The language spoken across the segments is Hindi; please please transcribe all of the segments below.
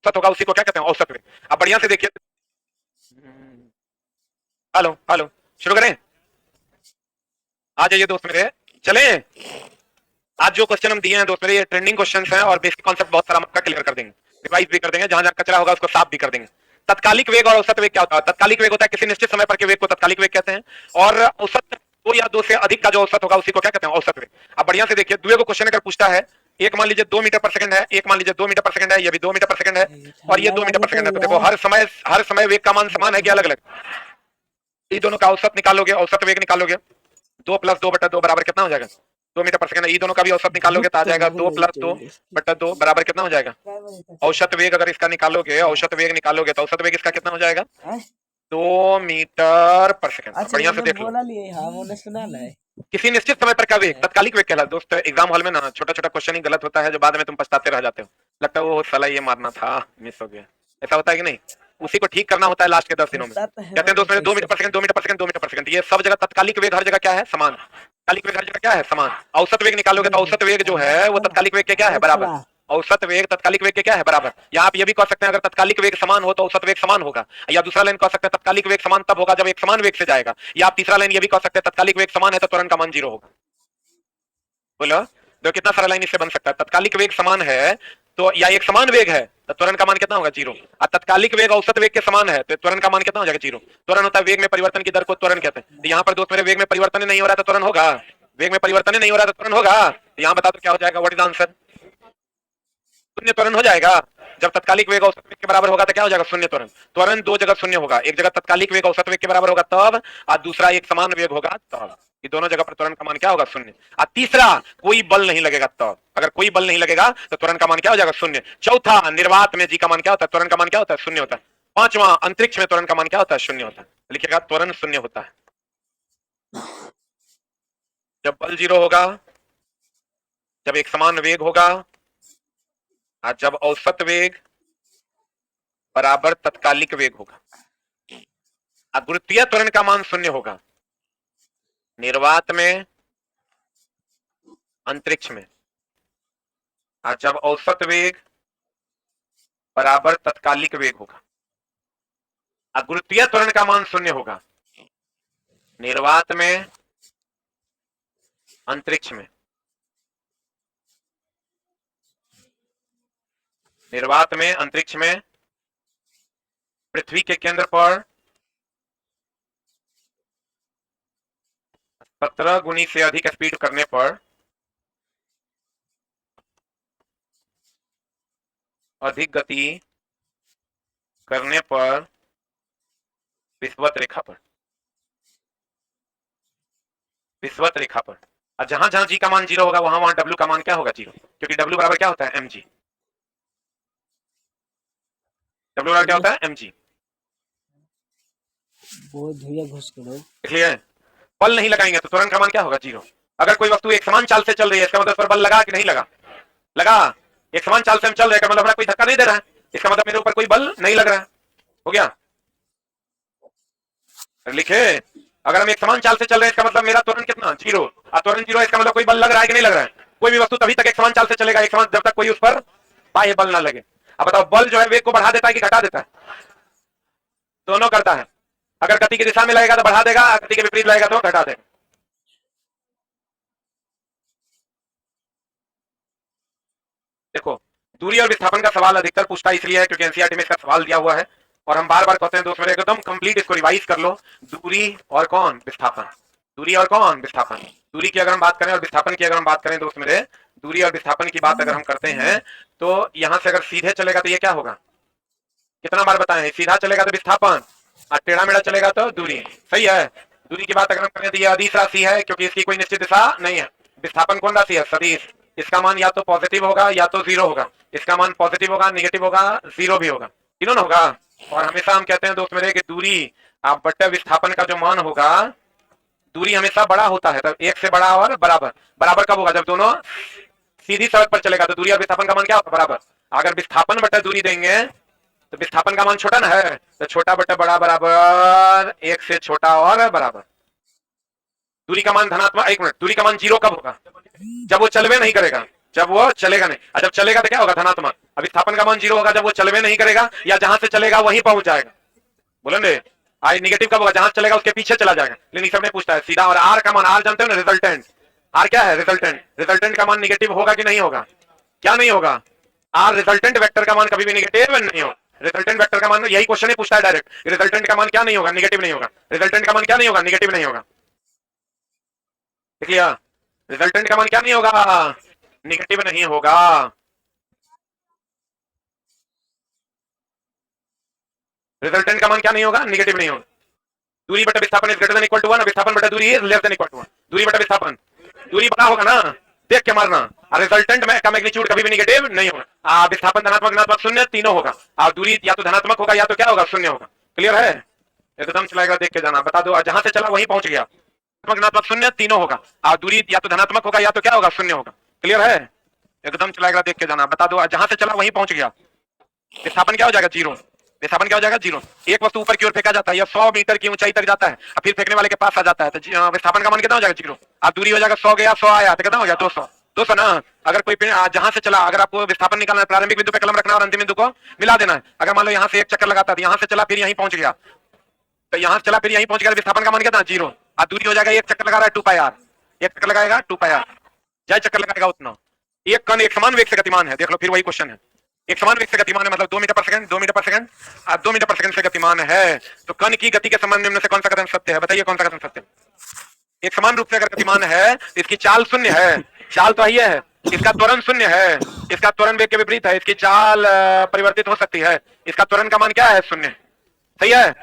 औसत होगा उसी को क्या कहते हैं औसत वेग। अब बढ़िया से देखिए, हेलो हेलो, शुरू करें? आ जाइए दोस्त मेरे, चले। आज जो क्वेश्चन हम दिए हैं दोस्त मेरे, ये ट्रेंडिंग क्वेश्चन हैं और बेसिक कॉन्सेप्ट बहुत सारा आपका क्लियर कर देंगे, रिवाइज भी कर देंगे, जहां जहां कचरा होगा उसको साफ भी कर देंगे। तत्कालिक वेग और औसत वेग क्या होता है? तत्कालिक वेग होता है किसी निश्चित समय पर के वेग को तत्कालिक वेग कहते हैं, और औसत दो या दो से अधिक का जो औसत होगा उसी को क्या कहते हैं औसत वेग। अब बढ़िया से देखिए, दुए को क्वेश्चन अगर पूछता है, एक मान लीजिए 2 मीटर पर सेकंड है, एक मान लीजिए 2 मीटर पर सेकंड है, ये भी 2 मीटर पर सेकंड है, और ये ठंडा 2 मीटर पानी पर तो सेकंड है, तो देखो यार। हर समय वेग का मान समान है कि अलग अलग? ये दोनों का औसत निकालोगे, औसत वेग निकालोगे, 2 + 2/2 बराबर कितना हो जाएगा? 2 मीटर पर सेकंड है। ये दोनों का भी औसत निकालोगे तो आ जाएगा 2 + 2/2 बराबर कितना हो जाएगा? औसत वेग अगर इसका निकालोगे, औसत वेग निकालोगे तो औसत वेग इसका कितना हो जाएगा? 2 मीटर पर सेकंड। अच्छा बढ़िया से इन्होंने देख लो, बोला लिए, हाँ मैंने सुना ना है। किसी निश्चित समय पर का वेग तत्कालिक वेग कहलाता है। दोस्त एग्जाम हॉल में ना छोटा छोटा क्वेश्चन ही गलत होता है, जो बाद में तुम पछताते रह जाते हो, लगता है वो साला ये मारना था, मिस हो गया। ऐसा होता है कि नहीं? उसी को ठीक करना होता है लास्ट के 10 दिनों में। होता तो है कहते हैं मगर दोस्त मेरे, 2 मीटर कैसे? पर सेकंड, 2 मीटर पर सेकंड, 2 मीटर पर सेकंड, ये सब जगह तत्कालिक वेग हर जगह क्या है? समान। तत्कालिक वेग हर जगह क्या है? समान। औसत वेग निकालोगे तो औसत वेग जो है वो तत्कालिक वेग के क्या है? बराबर। औसत वेग तत्कालिक वेग के क्या है? बराबर। या आप ये भी कह सकते हैं, अगर तत्कालिक वेग समान हो तो औसत वेग समान होगा। या दूसरा लाइन कह सकते हैं, तत्कालिक वेग समान तब होगा जब एक समान वेग से जाएगा। या आप तीसरा लाइन ये भी कह सकते हैं, तत्कालिक वेग समान है तो त्वरण का मान 0 होगा। बोलो, तो कितना सारा लाइन इससे बन सकता है? तत्कालिक वेग समान है तो, या एक समान वेग है तो त्वरण का मान कितना होगा? 0। और तत्कालिक वेग औसत वेग के समान है तो त्वरण का मान कितना हो जाएगा? 0। त्वरण होता है वेग में परिवर्तन की दर को त्वरण कहते हैं। तो यहाँ पर दोस्त मेरे वेग में परिवर्तन नहीं हो रहा तो त्वरण होगा? वेग में परिवर्तन नहीं हो रहा तो त्वरण होगा? तो यहाँ बता दो क्या हो जाएगा? What is answer? शून्य त्वरण हो जाएगा। जब तत्कालिक वेग औसत वेग के बराबर होगा तो क्या हो जाएगा? शून्य त्वरण। त्वरण दो जगह शून्य होगा, एक जगह तत्कालिक वेग औसत वेग के बराबर होगा तब, और दूसरा एक समान वेग होगा तब। ये दोनों जगह पर त्वरण का मान क्या होगा? शून्य। और तीसरा, कोई बल नहीं लगेगा तब। अगर कोई बल नहीं लगेगा तो त्वरण का मान क्या हो जाएगा? शून्य। चौथा, निर्वात में जी का मान क्या होता है? त्वरण का मान क्या होता है? शून्य होता है। पांचवा, अंतरिक्ष में त्वरण का मान क्या होता है? शून्य होता है। लिखिएगा, त्वरण शून्य होता है जब बल 0 होगा, जब एक समान वेग होगा, और जब औसत वेग बराबर तत्कालिक वेग होगा। गुरुत्वीय त्वरण का मान शून्य होगा निर्वात में, अंतरिक्ष में, और जब औसत वेग बराबर तत्कालिक वेग होगा। गुरुत्वीय त्वरण का मान शून्य होगा निर्वात में, अंतरिक्ष में। निर्वात में, अंतरिक्ष में, पृथ्वी के केंद्र पर 17 गुनी से अधिक स्पीड करने पर, अधिक गति करने पर, विषुवत रेखा पर, विषुवत रेखा पर। और जहां जहां जी का मान 0 होगा वहां वहां डब्ल्यू का मान क्या होगा? 0। क्योंकि डब्ल्यू बराबर क्या होता है? एम जी। डब्ल्यू बराबर क्या होता है? M G. बहुत धुआं घुस के लोग। इसलिए बल नहीं लगाएंगे तो त्वरण का मान क्या होगा? 0। अगर कोई वस्तु एक समान चाल से चल रही है, इसका मतलब पर बल लगा कि नहीं लगा? लगा। एक समान चाल से हम चल रहे हैं, मतलब हमारा कोई धक्का नहीं दे रहा है, इसका मतलब मेरे ऊपर कोई बल नहीं लग रहा है। हो गया? लिखे, अगर हम एक समान चाल से चल रहे हैं, इसका मतलब मेरा त्वरण कितना? 0। और त्वरण 0 है, इसका मतलब कोई बल लग रहा है कि नहीं लग रहा है? कोई भी वस्तु तभी तक एक समान चाल से चलेगा, एक समान, जब तक कोई उस पर बाह्य बल ना लगे। अब बताओ, बल जो है वेग को बढ़ा देता है कि घटा देता है? दोनों करता है। अगर गति की दिशा में लगेगा तो बढ़ा देगा, गति के विपरीत लगेगा तो घटा देगा। देखो, दूरी और विस्थापन का सवाल अधिकतर पूछता इसलिए है क्योंकि एनसीईआरटी में इसका सवाल दिया हुआ है, और हम बार बार कहते हैं दोस्त मेरे, एकदम कंप्लीट इसको रिवाइज कर लो। दूरी और कौन? विस्थापन। दूरी और कौन? विस्थापन। दूरी की अगर हम बात करें और विस्थापन की अगर हम बात करें दोस्त मेरे, दूरी और विस्थापन की बात अगर हम करते हैं तो यहां से अगर सीधे चलेगा तो ये क्या होगा? कितना बार बताएं? सीधा चलेगा तो विस्थापन, और टेढ़ा मेढ़ा चलेगा तो दूरी। सही है? दूरी की बात अगर हम करें तो ये अदिश राशि है क्योंकि इसकी कोई निश्चित दिशा नहीं है। विस्थापन कौन राशि है? सदिश। इसका मान या तो पॉजिटिव होगा या तो 0 होगा। इसका मान पॉजिटिव होगा, निगेटिव होगा, 0 भी होगा, तीनों ना होगा। और हमेशा हम कहते हैं दोस्त मेरे कि दूरी आप बट्टे विस्थापन का जो मान होगा, दूरी हमेशा बड़ा होता है, तो एक से बड़ा और बराबर। बराबर कब होगा? जब दोनों सीधी सड़क पर चलेगा तो दूरी और विस्थापन का मान क्या होगा? बराबर। अगर विस्थापन बट्टे दूरी देंगे तो विस्थापन का मान छोटा ना है, तो छोटा बट्टे बड़ा बराबर एक से छोटा और बराबर। दूरी का मान धनात्मक, एक मिनट, दूरी का मान 0 कब होगा? जब वो चलवे नहीं करेगा। जब वो चलेगा नहीं, और जब चलेगा तो क्या होगा, धनात्मक। अब विस्थापन का मान 0 होगा जब वो चलवे नहीं करेगा या जहां से चलेगा वहीं पहुंच जाएगा। बोलेंगे आई नेगेटिव कब होगा, जहां से चलेगा उसके पीछे चला जाएगा। लेकिन इस समय पूछता है सीधा। और आर का मान, आर जानते हो ना, रिजल्टेंट। आर क्या है, रिजल्टेंट। रिजल्टेंट का मान निगेटिव होगा कि नहीं होगा, क्या नहीं होगा, आर रिजल्टेंट वेक्टर का मान कभी भी निगेटिव नहीं होगा। रिजल्टेंट वेक्टर का मान, यही क्वेश्चन ही पूछता है डायरेक्ट, रिजल्टेंट का मान क्या नहीं होगा, निगेटिव नहीं होगा। रिजल्टेंट का मान क्या नहीं होगा, निगेटिव नहीं होगा। देख लिया, रिजल्टेंट का मान क्या नहीं होगा, निगेटिव नहीं होगा। रिजल्टेंट का मान क्या नहीं होगा, निगेटिव नहीं होगा। दूरी बटा विस्थापन is greater than equal to 1, विस्थापन बटा दूरी is less than equal to 1। दूरी बटा विस्थापन, दूरी बड़ा होगा ना, देख के मारना। और रिजल्टेंट में का मैग्नीट्यूड कभी भी निगेटिव नहीं होगा। विस्थापन धनात्मक, ऋणात्मक, शून्य तीनों होगा। और दूरी या तो धनात्मक होगा या तो क्या होगा, शून्य होगा। क्लियर है, एकदम चलाएगा, देख के जाना, बता दो जहां से चला वहीं पहुंच गया। ऋणात्मक शून्य तीनों होगा। और दूरी या तो धनात्मक होगा या तो क्या होगा, शून्य होगा। क्लियर है, एकदम चलाएगा, देख के जाना, बता दो जहां से चला वहीं पहुंच गया। विस्थापन क्या हो जाएगा, 0। विस्थापन क्या हो जाएगा, 0। एक वस्तु ऊपर की ओर फेंका जाता है या 100 मीटर की ऊंचाई तक जाता है और फिर फेंकने वाले के पास आ जाता है, तो विस्थापन का मान कितना हो जाएगा, 0। अब दूरी हो जाएगा 100 गया, 100 आया तो कितना हो गया, 200। 200 ना। अगर कोई जहां से चला, अगर आपको विस्थापन निकालना है, प्रारंभिक बिंदु पे कलम रखना और अंतिम बिंदु को मिला देना है। अगर मान लो यहाँ से एक चक्कर लगाता है, यहाँ से चला फिर यहीं पहुंच गया, तो यहाँ से चला फिर यहीं पहुंच गया, विस्थापन का मान कितना, 0। और दूरी हो जाएगा, एक चक्कर लगा रहा है 2 पाई आर, एक चक्कर लगाएगा 2 पाई आर, जय चक्कर लगाएगा उतना। एक कण एक समान वेग से गतिमान है, देख लो फिर वही क्वेश्चन है। एक समान वेग से गतिमान है मतलब 2 मीटर पर सेकंड, 2 मीटर पर सेकंड, 2 मीटर पर सेकंड से गतिमान है। तो कण की गति के संबंध में से कौन सा कथन सत्य है, बताइए कौन सा कथन सत्य है। एक समान रूप से अगर गतिमान है तो इसकी चाल शून्य है, चाल तो ये है, इसका त्वरण शून्य है, इसका त्वरण वेग के विपरीत है, इसकी चाल परिवर्तित हो सकती है, इसका त्वरण का मान क्या है, शून्य। सही है,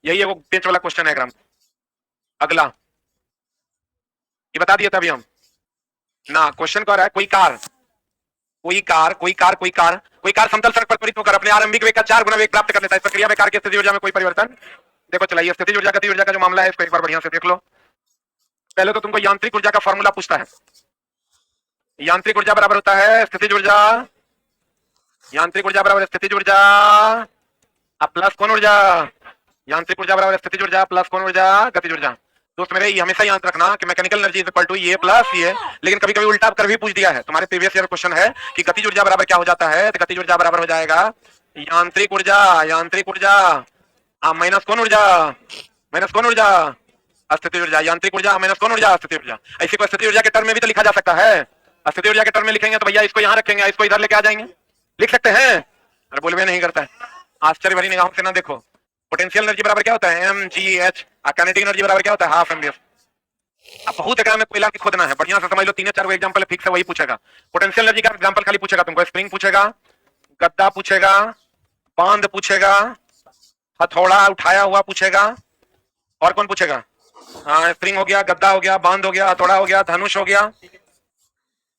यही है वो पेंच वाला क्वेश्चन है ग्राम। अगला ये बता दिया था अभी हम ना, क्वेश्चन कह रहा है कोई कार समतल सड़क पर त्वरित होकर अपने आरंभिक वेग का 4 गुना वेग प्राप्त कर लेता है। इस प्रक्रिया में कार की स्थिति ऊर्जा में कोई परिवर्तन, देखो चलाइए, स्थिति ऊर्जा गति ऊर्जा का जो मामला है इसको एक बार बढ़िया से देख लो। पहले तो तुमको यांत्रिक ऊर्जा का फॉर्मूला पूछता है। यांत्रिक ऊर्जा बराबर होता है स्थितिज ऊर्जा, यांत्रिक ऊर्जा बराबर स्थितिज ऊर्जा प्लस कौन ऊर्जा, यांत्रिक ऊर्जा बराबर स्थितिज ऊर्जा प्लस कौन ऊर्जा, गतिज ऊर्जा। दोस्त मेरे ये हमेशा याद रखना कि mechanical energy is equal to ये प्लस ये, लेकिन कभी कभी उल्टा कर भी पूछ दिया है। तुम्हारे प्रीवियस ईयर क्वेश्चन है कि गतिज ऊर्जा बराबर क्या हो जाता है, तो गतिज ऊर्जा बराबर हो जाएगा यांत्रिक ऊर्जा माइनस कौन ऊर्जा, स्थितिज ऊर्जा, यांत्रिक ऊर्जा माइनस कौन ऊर्जा, स्थितिज ऊर्जा। ऐसी को स्थितिज ऊर्जा के टर्म में भी तो लिखा जा सकता है। स्थितिज ऊर्जा के टर्म में लिखेंगे तो भैया इसको यहाँ रखेंगे, इसको इधर लेके आ जाएंगे, लिख सकते हैं। अरे बोलवे नहीं करता है, आश्चर्य भरी निगाहों से ना देखो। पोटेंशियल एनर्जी बराबर क्या होता है, mgh, काइनेटिक एनर्जी बराबर क्या होता है, हाफ mvf। अब बहुत एग्जाम में कोयला की खोदना है, बढ़िया से समझ लो, 3-4 एग्जांपल फिक्स है, वही पूछेगा। पोटेंशियल एनर्जी का एग्जांपल खाली पूछेगा तुमको, स्प्रिंग पूछेगा, गद्दा पूछेगा, बांध पूछेगा, हथौड़ा उठाया हुआ पूछेगा, और कौन पूछेगा, हाँ स्प्रिंग हो गया, गद्दा हो गया, बांध हो गया, हथौड़ा हो गया, धनुष हो गया,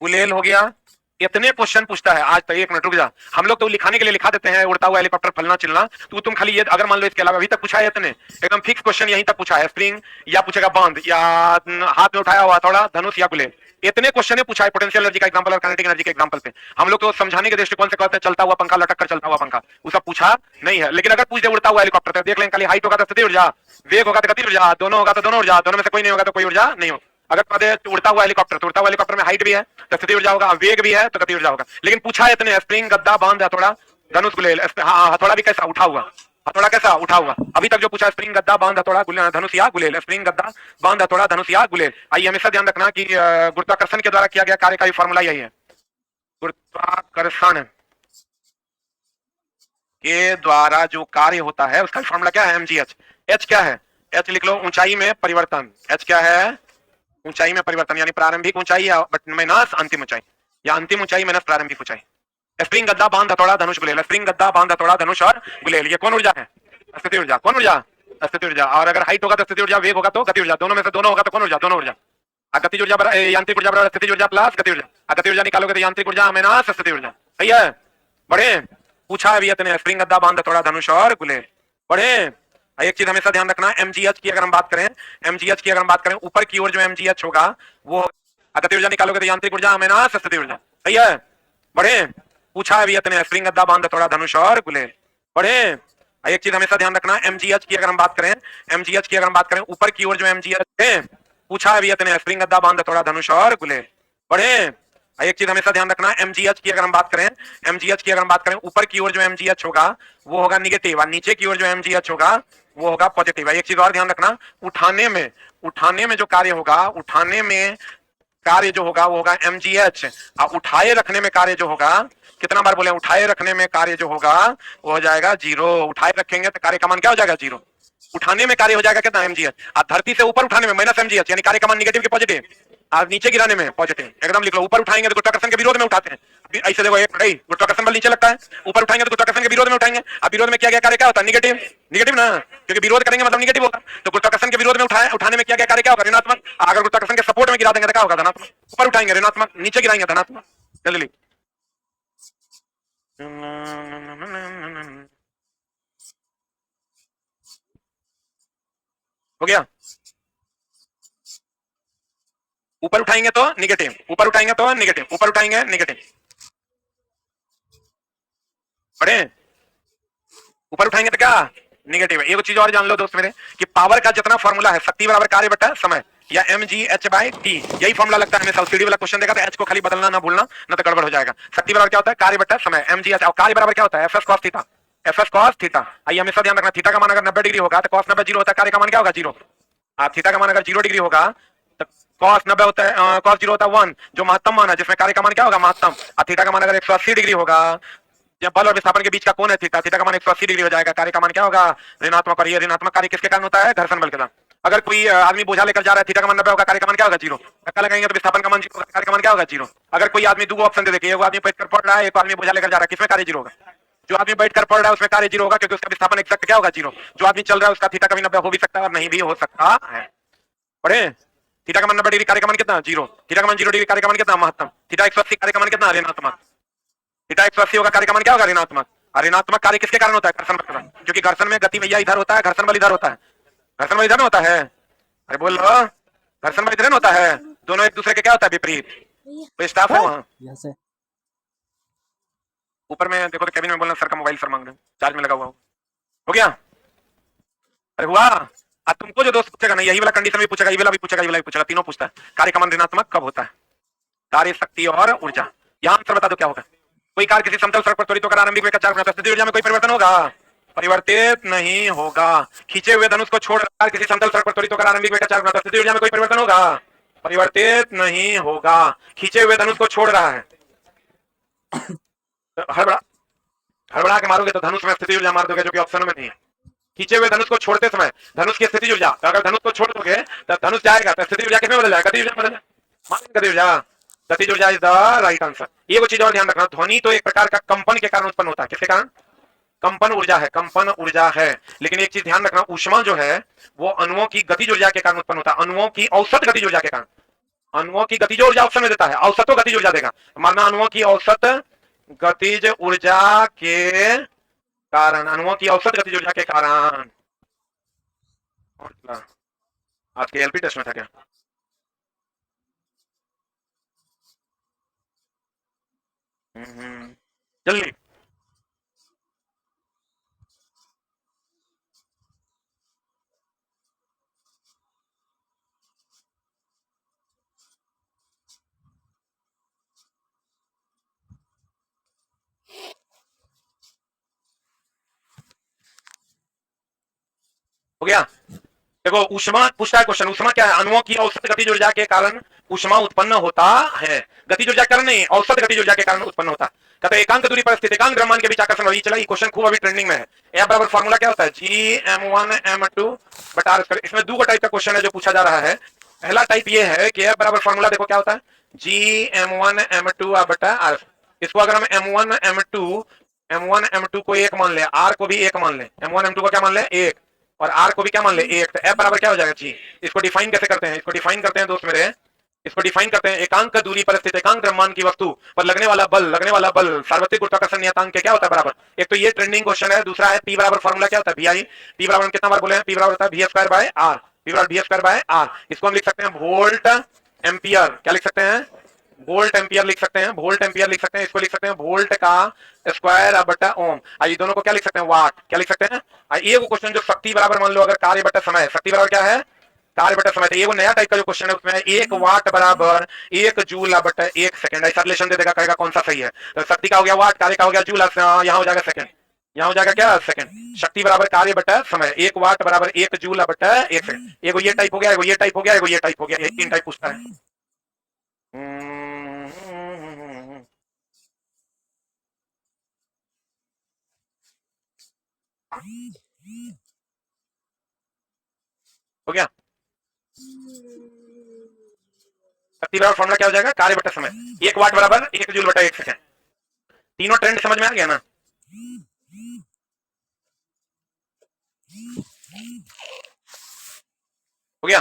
गुलेल हो गया। इतने क्वेश्चन पूछता है आज तक। एक मिनट रुक जा, हम लोग तो लिखाने के लिए लिखा देते हैं उड़ता हुआ हेलीकॉप्टर फलना चिलना, तो तुम खाली ये अगर मान लो इसके अलावा अभी तक पूछा है इतने एकदम फिक्स क्वेश्चन यहीं तक पूछा है, स्प्रिंग या पूछेगा बांध या हाथ में उठाया हुआ थोड़ा धनुष या गुलेल, इतने क्वेश्चन पूछा है पोटेंशियल एनर्जी का एग्जांपल और काइनेटिक एनर्जी के एग्जांपल पे। हम लोग तो समझाने के दृष्टिकोण से कहते हैं चलता हुआ पंखा, लटक कर चलता हुआ पंखा, वो सब पूछा नहीं है। लेकिन अगर पूछ दे उड़ता हुआ हेलीकॉप्टर तो देख लें, खाली हाइट होगा तो स्थिति ऊर्जा, वेग होगा तो गति ऊर्जा, दोनों होगा तो दोनों ऊर्जा, दोनों में से कोई नहीं होगा तो कोई ऊर्जा नहीं होगा। अगर पदे उड़ता हुआ हेलीकॉप्टर, तो उड़ता हुआ हेलीकॉप्टर में हाइट भी है तो स्थिति ऊर्जा होगा, वेग भी है तो गति ऊर्जा होगा। लेकिन पूछा इतने स्प्रिंग, गद्दा, बांध, हथौड़ा, धनुष, गुलेल। हाँ हथौड़ा भी कैसा उठा हुआ, हथौड़ा कैसा उठा हुआ, अभी तक जो पूछा स्प्रिंग, गद्दा, बांध, हथौड़ा, धनुष या गुलेल, स्प्रिंग, गद्दा, बांध, हथौड़ा, धनुष या गुलेल। आइए हमेशा ध्यान रखना कि गुरुत्वाकर्षण के द्वारा किया गया कार्य का भी फॉर्मूला यही है। गुरुत्वाकर्षण के द्वारा जो कार्य होता है उसका फॉर्मूला क्या है, mgh। h क्या है, h लिख लो, ऊंचाई में परिवर्तन। h क्या है, ऊंचाई में परिवर्तन, यानी प्रारंभिक ऊंचाई माइनस अंतिम ऊंचाई, या अंतिम ऊंचाई माइनस प्रारंभिक ऊंचाई। स्प्रिंग, गद्दा, बांध, हथौड़ा, धनुष, गुलेल, स्प्रिंग, गद्दा, बांध, हथौड़ा, धनुष और गुलेल, ये कौन ऊर्जा है, स्थिति ऊर्जा। कौन ऊर्जा, स्थिति ऊर्जा। और अगर हाइट होगा तो स्थिति ऊर्जा, वेग होगा तो गति ऊर्जा, दोनों में से दोनों होगा तो कौन ऊर्जा, दोनों ऊर्जा। गति ऊर्जा बराबर यांत्रिक ऊर्जा बराबर स्थिति ऊर्जा प्लस गति ऊर्जा, गति ऊर्जा निकालोगे तो यांत्रिक ऊर्जा माइनस स्थिति ऊर्जा। सही है, बढ़े पूछा है इतने, स्प्रिंग, गद्दा, बांध, हथौड़ा, धनुष और गुलेल। बढ़े एक चीज हमेशा ध्यान रखना, mgh की अगर हम बात करें, mgh की अगर हम बात करें, ऊपर की ओर जो mgh होगा वो गति ऊर्जा निकालोगे तो यांत्रिक ऊर्जा माइनस स्थिति ऊर्जा। सही है, बढ़े पूछा है इतने, स्प्रिंग, गद्दा, बांध, हथौड़ा, धनुष और गुलेल। बढ़े एक चीज हमेशा ध्यान रखना, mgh की अगर हम बात करें, mgh की अगर हम बात करें, ऊपर की ओर जो mgh है पूछा है इतने, स्प्रिंग, गद्दा, बांध, हथौड़ा, धनुष और गुलेल। बढ़े एक चीज हमेशा ध्यान रखना, एमजीएच की अगर हम बात करें, एमजीएच की अगर हम बात करें, ऊपर की ओर जो एमजीएच होगा वो होगा निगेटिव और नीचे की ओर जो एमजीएच होगा वो होगा पॉजिटिव। एक चीज और ध्यान रखना, उठाने में जो कार्य होगा, उठाने में कार्य जो होगा वो होगा एमजीएच, और उठाए रखने में कार्य जो होगा, कितना बार बोले, उठाए रखने में कार्य जो होगा वो हो जाएगा जीरो। उठाए रखेंगे तो कार्य का मान क्या हो जाएगा, जीरो। उठाने में कार्य हो जाएगा कितना, एमजीएच, और धरती से ऊपर उठाने में माइनस एमजीएच, यानी कार्य का मान निगेटिव के पॉजिटिव, और नीचे गिराने में पॉजिटिव। एकदम लिख लो, ऊपर उठाएंगे तो गुरुत्वाकर्षण के विरोध में उठाते हैं। ऐसे देखो, एक गुरुत्वाकर्षण बल नीचे लगता है, ऊपर उठाएंगे तो गुरुत्वाकर्षण के विरोध में उठाएंगे। अब विरोध में किया गया कार्य क्या होता है, निगेटिव। निगेटिव ना, क्योंकि विरोध करेंगे मतलब निगेटिव होगा। तो गुरुत्वाकर्षण के विरोध में उठाने में किया गया कार्य क्या होगा, ऋणात्मक। अगर गुरुत्वाकर्षण के सपोर्ट में गिरा देंगे तो क्या होगा, धनात्मक। ऊपर उठाएंगे ऋणात्मक, नीचे गिराएंगे धनात्मक। चलिए हो गया। ऊपर उठाएंगे तो निगेटिव, ऊपर उठाएंगे तो निगेटिव, ऊपर उठाएंगे निगेटिव। पढ़े, ऊपर उठाएंगे तो क्या, निगेटिव। एक चीज और जान लो दोस्त मेरे, कि पावर का जितना फॉर्मूला है, शक्ति बराबर कार्य बटा समय, या mgh/t, यही फॉर्मूला लगता है हमेशा। सीडी वाला क्वेश्चन देगा तो h को खाली बदलना ना भूलना, ना तो गड़बड़ हो जाएगा। शक्ति बराबर क्या होता है, कार्य बटा समय, mgh, और कार्य बराबर क्या होता है, fs cos theta, fs cos theta. आइए हमेशा ध्यान रखना, थीटा का मान अगर 90 डिग्री होगा तो cos 90 जीरो होता है, कार्य का मान क्या होगा, जीरो। थीटा का मान अगर 0 डिग्री होगा तो cos 90 होता है, cos 0 होता है 1, जो महत्तम मान है, जिसमें कार्य का मान क्या होगा, महत्तम। और थीटा का मान अगर 180 डिग्री होगा, जब बल और विस्थापन के बीच का कोण है थीटा, थीटा का मान 180 डिग्री हो जाएगा, कार्य का मान क्या होगा, ऋणात्मक। और ये ऋणात्मक कार्य किसके कारण होता है, घर्षण बल के कारण। अगर कोई आदमी बोझा लेकर जा रहा है, थीटा का मान 90 होगा, कार्य का मान क्या होगा, जीरो। धक्का लगाएंगे तो विस्थापन का मान जीरो, कार्य का मान क्या होगा, जीरो। अगर कोई आदमी, दो ऑप्शन दे देखिए, एक आदमी बैठकर पढ़ रहा है, एक आदमी बोझा लेकर जा रहा है, किसमें कार्य जीरो होगा, जो आदमी बैठकर पढ़ रहा है उसमें कार्य जीरो होगा, क्योंकि उसका विस्थापन एक्सैक्ट क्या होगा, जीरो। जो आदमी चल रहा है उसका थीटा का भी 90 हो भी सकता है और नहीं भी हो सकता है। पढ़े, थीटा का मान 90 डिग्री, कार्य का मान कितना, जीरो। थीटा का मान 0 डिग्री, कार्य का मान कितना, महत्तम। थीटा 180, कार्य का मान कितना, ऋणात्मक। थीटा 180 होगा, कार्य का मान क्या होगा, ऋणात्मक। और ऋणात्मक कार्य किसके कारण होता है, घर्षण बल के कारण, क्योंकि घर्षण में गति भैया इधर होता है, घर्षण बल इधर होता है। घर्षण बल इधर होता है, अरे बोल लो, घर्षण बल इधर होता है, दोनों एक दूसरे के क्या होता है, विपरीत। तो स्टाफ है वहां ऊपर में देखो, तो केबिन में बोलना सर का मोबाइल सर मांग रहे, चार्ज में लगा हुआ हो गया। अरे हुआ। अब तुमको जो दोस्त पूछेगा ना, यही वाला कंडीशन भी पूछेगा, ये वाला भी पूछेगा, ये वाला भी पूछेगा, तीनों पूछता है। कार्य का मान ऋणात्मक कब होता है, कार्य, शक्ति और ऊर्जा। यहाँ आंसर बता दो क्या होगा। कोई कार्य किसी समतल सड़क पर त्वरित होकर आरंभिक वेग का 4 स्थिति ऊर्जा में कोई परिवर्तन होगा, परिवर्तित नहीं होगा। खींचे हुए धनुष को छोड़कर किसी समतल सड़क पर त्वरित होकर आरंभिक वेग का 4 स्थिति ऊर्जा में कोई परिवर्तन होगा, परिवर्तित नहीं होगा। खींचे हुए धनुष को छोड़ रहा है, तो हड़बड़ा के मारोगे तो धनुष में स्थिति ऊर्जा मार दोगे, जो कि ऑप्शन में नहीं है। खींचे हुए धनुष को छोड़ते समय धनुष की स्थिति ऊर्जा, तो अगर धनुष को छोड़ दोगे तो धनुष जाएगा तो स्थिति ऊर्जा किसमें बदल जाएगा, गति ऊर्जा बदल जाएगा। गति ऊर्जा, गति ऊर्जा इज द राइट आंसर। ये वो चीज और ध्यान रखना, ध्वनि तो एक प्रकार का कंपन के कारण उत्पन्न होता है। किसके कारण, कंपन ऊर्जा है, कंपन ऊर्जा है। लेकिन एक चीज ध्यान रखना, ऊष्मा जो है वो अणुओं की गतिज ऊर्जा के कारण उत्पन्न होता है, अणुओं की औसत गतिज ऊर्जा के कारण। अणुओं की गतिज ऊर्जा ऑप्शन में देता है, औसतो गतिज ऊर्जा देगा, मानना अणुओं की औसत गतिज ऊर्जा के कारण, अणुओं की औसत गतिज ऊर्जा के कारण। आज के एलपी टेस्ट में था क्या, जल्दी। हो गया। देखो ऊष्मा पूछता है क्वेश्चन, ऊष्मा क्या है, अणुओं की औसत गतिज ऊर्जा के कारण ऊष्मा उत्पन्न होता है। गतिज ऊर्जा के कारण नहीं, औसत गतिज ऊर्जा के कारण उत्पन्न होता है। कहते हैं एकांक दूरी पर स्थित एकांक द्रव्यमान के बीच आकर्षण बल, चला ये क्वेश्चन खूब अभी ट्रेंडिंग में है। F बराबर फार्मूला क्या होता है, Gm1m2/r²। इसमें दो टाइप का क्वेश्चन है जो पूछा जा रहा है। पहला टाइप ये है कि F बराबर फार्मूला देखो क्या होता है, Gm1m2/r। इसको अगर हम m1m2 को एक मान ले, r को भी एक मान ले, m1m2 को क्या मान ले, एक, और r को भी क्या मान ले, एक, तो F बराबर क्या हो जाएगा जी। इसको डिफाइन कैसे करते हैं, इसको डिफाइन करते हैं दोस्त मेरे, इसको डिफाइन करते हैं एकांक दूरी पर स्थित एकांक द्रव्यमान की वस्तु पर लगने वाला बल सार्वत्रिक गुरुत्वाकर्षण नियतांक के क्या होता है, बराबर। एक तो ये ट्रेंडिंग क्वेश्चन है। दूसरा है P बराबर फार्मूला क्या होता है, VI। P बराबर कितना बार बोले हैं, P बराबर होता है V²/R, P बराबर V²/R। इसको हम लिख सकते हैं वोल्ट एम्पियर, क्या लिख सकते हैं, वोल्ट एम्पियर लिख सकते हैं, वोल्ट एम्पियर लिख सकते हैं। इसको लिख सकते हैं वोल्ट का स्क्वायर बटा ओम। आइए दोनों को क्या लिख सकते हैं, वाट, क्या लिख सकते हैं। ये वो क्वेश्चन जो शक्ति बराबर मान लो अगर कार्य बटा समय, शक्ति बराबर क्या है, कार्य बटा समय। तो ये वो नया टाइप का जो क्वेश्चन है उसमें 1 वाट बराबर 1 जूल बटा 1 सेकंड, ऐसा रिलेशन दे देगा, कहेगा कौन सा सही है। तो शक्ति का हो गया वाट, कार्य का हो गया जूल, यहाँ हो जाएगा सेकंड, यहाँ हो जाएगा क्या सेकंड। शक्ति बराबर कार्य बटा समय, 1 वाट बराबर 1 जूल बटा 1 सेकंड। एगो ये टाइप हो गया, एगो ये टाइप हो गया, एगो ये टाइप हो गया, ये 3 टाइप पूछता है। हो गया। शक्ति बराबर फॉर्मूला क्या हो जाएगा, कार्य बटा समय, 1 वाट बराबर 1 जूल बटा 1 सेकंड। तीनों ट्रेंड समझ में आ गया ना। हो गया,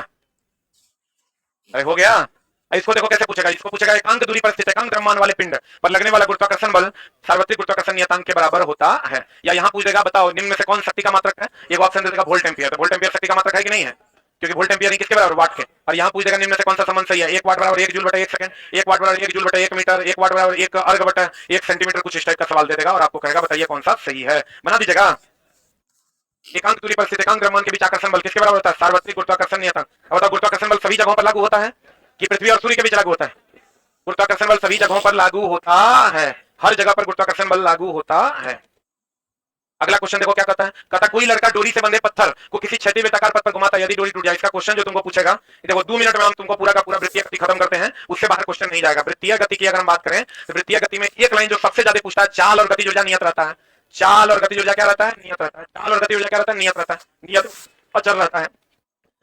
अरे हो गया। इसको देखो कैसे पूछेगा, इसको पूछेगा एकांक दूरी पर स्थित एकांक द्रव्यमान वाले पिंड पर लगने वाला गुरुत्वाकर्षण बल सार्वत्रिक गुरुत्वाकर्षण नियतांक के बराबर होता है। या यहाँ पूछ देगा बताओ निम्न में से कौन शक्ति का मात्रक है। एक ऑप्शन दे देगा वोल्ट एम्पियर, तो वोल्ट एम्पियर शक्ति का मात्रक है कि नहीं है, क्योंकि वोल्ट एम्पियर नहीं किसके बराबर, वाट के। और यहाँ पूछ देगा निम्न में से कौन सा संबंध सही है, 1 वाट बराबर 1 जूल बटा 1 सेकंड, 1 वाट बराबर 1 जूल बटा 1 मीटर, 1 वाट बराबर 1 अर्ग बटा 1 सेंटीमीटर, कुछ इस टाइप का सवाल दे देगा और आपको कहेगा बताइए कौन सा सही है। बना दीजिएगा। एकांक दूरी पर स्थित एकांक द्रव्यमान के बीच आकर्षण बल किसके बराबर होता है, सार्वत्रिक गुरुत्वाकर्षण नियतांक। अब बताओ गुरुत्वाकर्षण बल सभी जगहों पर लागू होता है कि पृथ्वी और सूर्य के बीच लागू होता है। गुरुत्वाकर्षण बल सभी जगहों पर लागू होता है, हर जगह पर गुरुत्वाकर्षण बल लागू होता है। अगला क्वेश्चन देखो क्या कहता है, कहता कोई लड़का डोरी से बंधे पत्थर को किसी क्षैतिज वृत्ताकार पथ पर घुमाता है, यदि डोरी टूट जाए। इसका क्वेश्चन जो तुमको पूछेगा, देखो 2 मिनट में हम तुमको पूरा का पूरा वृत्तीय गति खत्म करते हैं, उससे बाहर क्वेश्चन नहीं जाएगा। वृत्तीय गति की अगर हम बात करें तो वृत्तीय गति में एक लाइन जो सबसे ज्यादा पूछता है, चाल और गति ऊर्जा नियत रहता है। चाल और गति ऊर्जा क्या रहता है, नियत रहता है। चाल और गति ऊर्जा क्या रहता है, नियत रहता है, नियत अचल रहता है।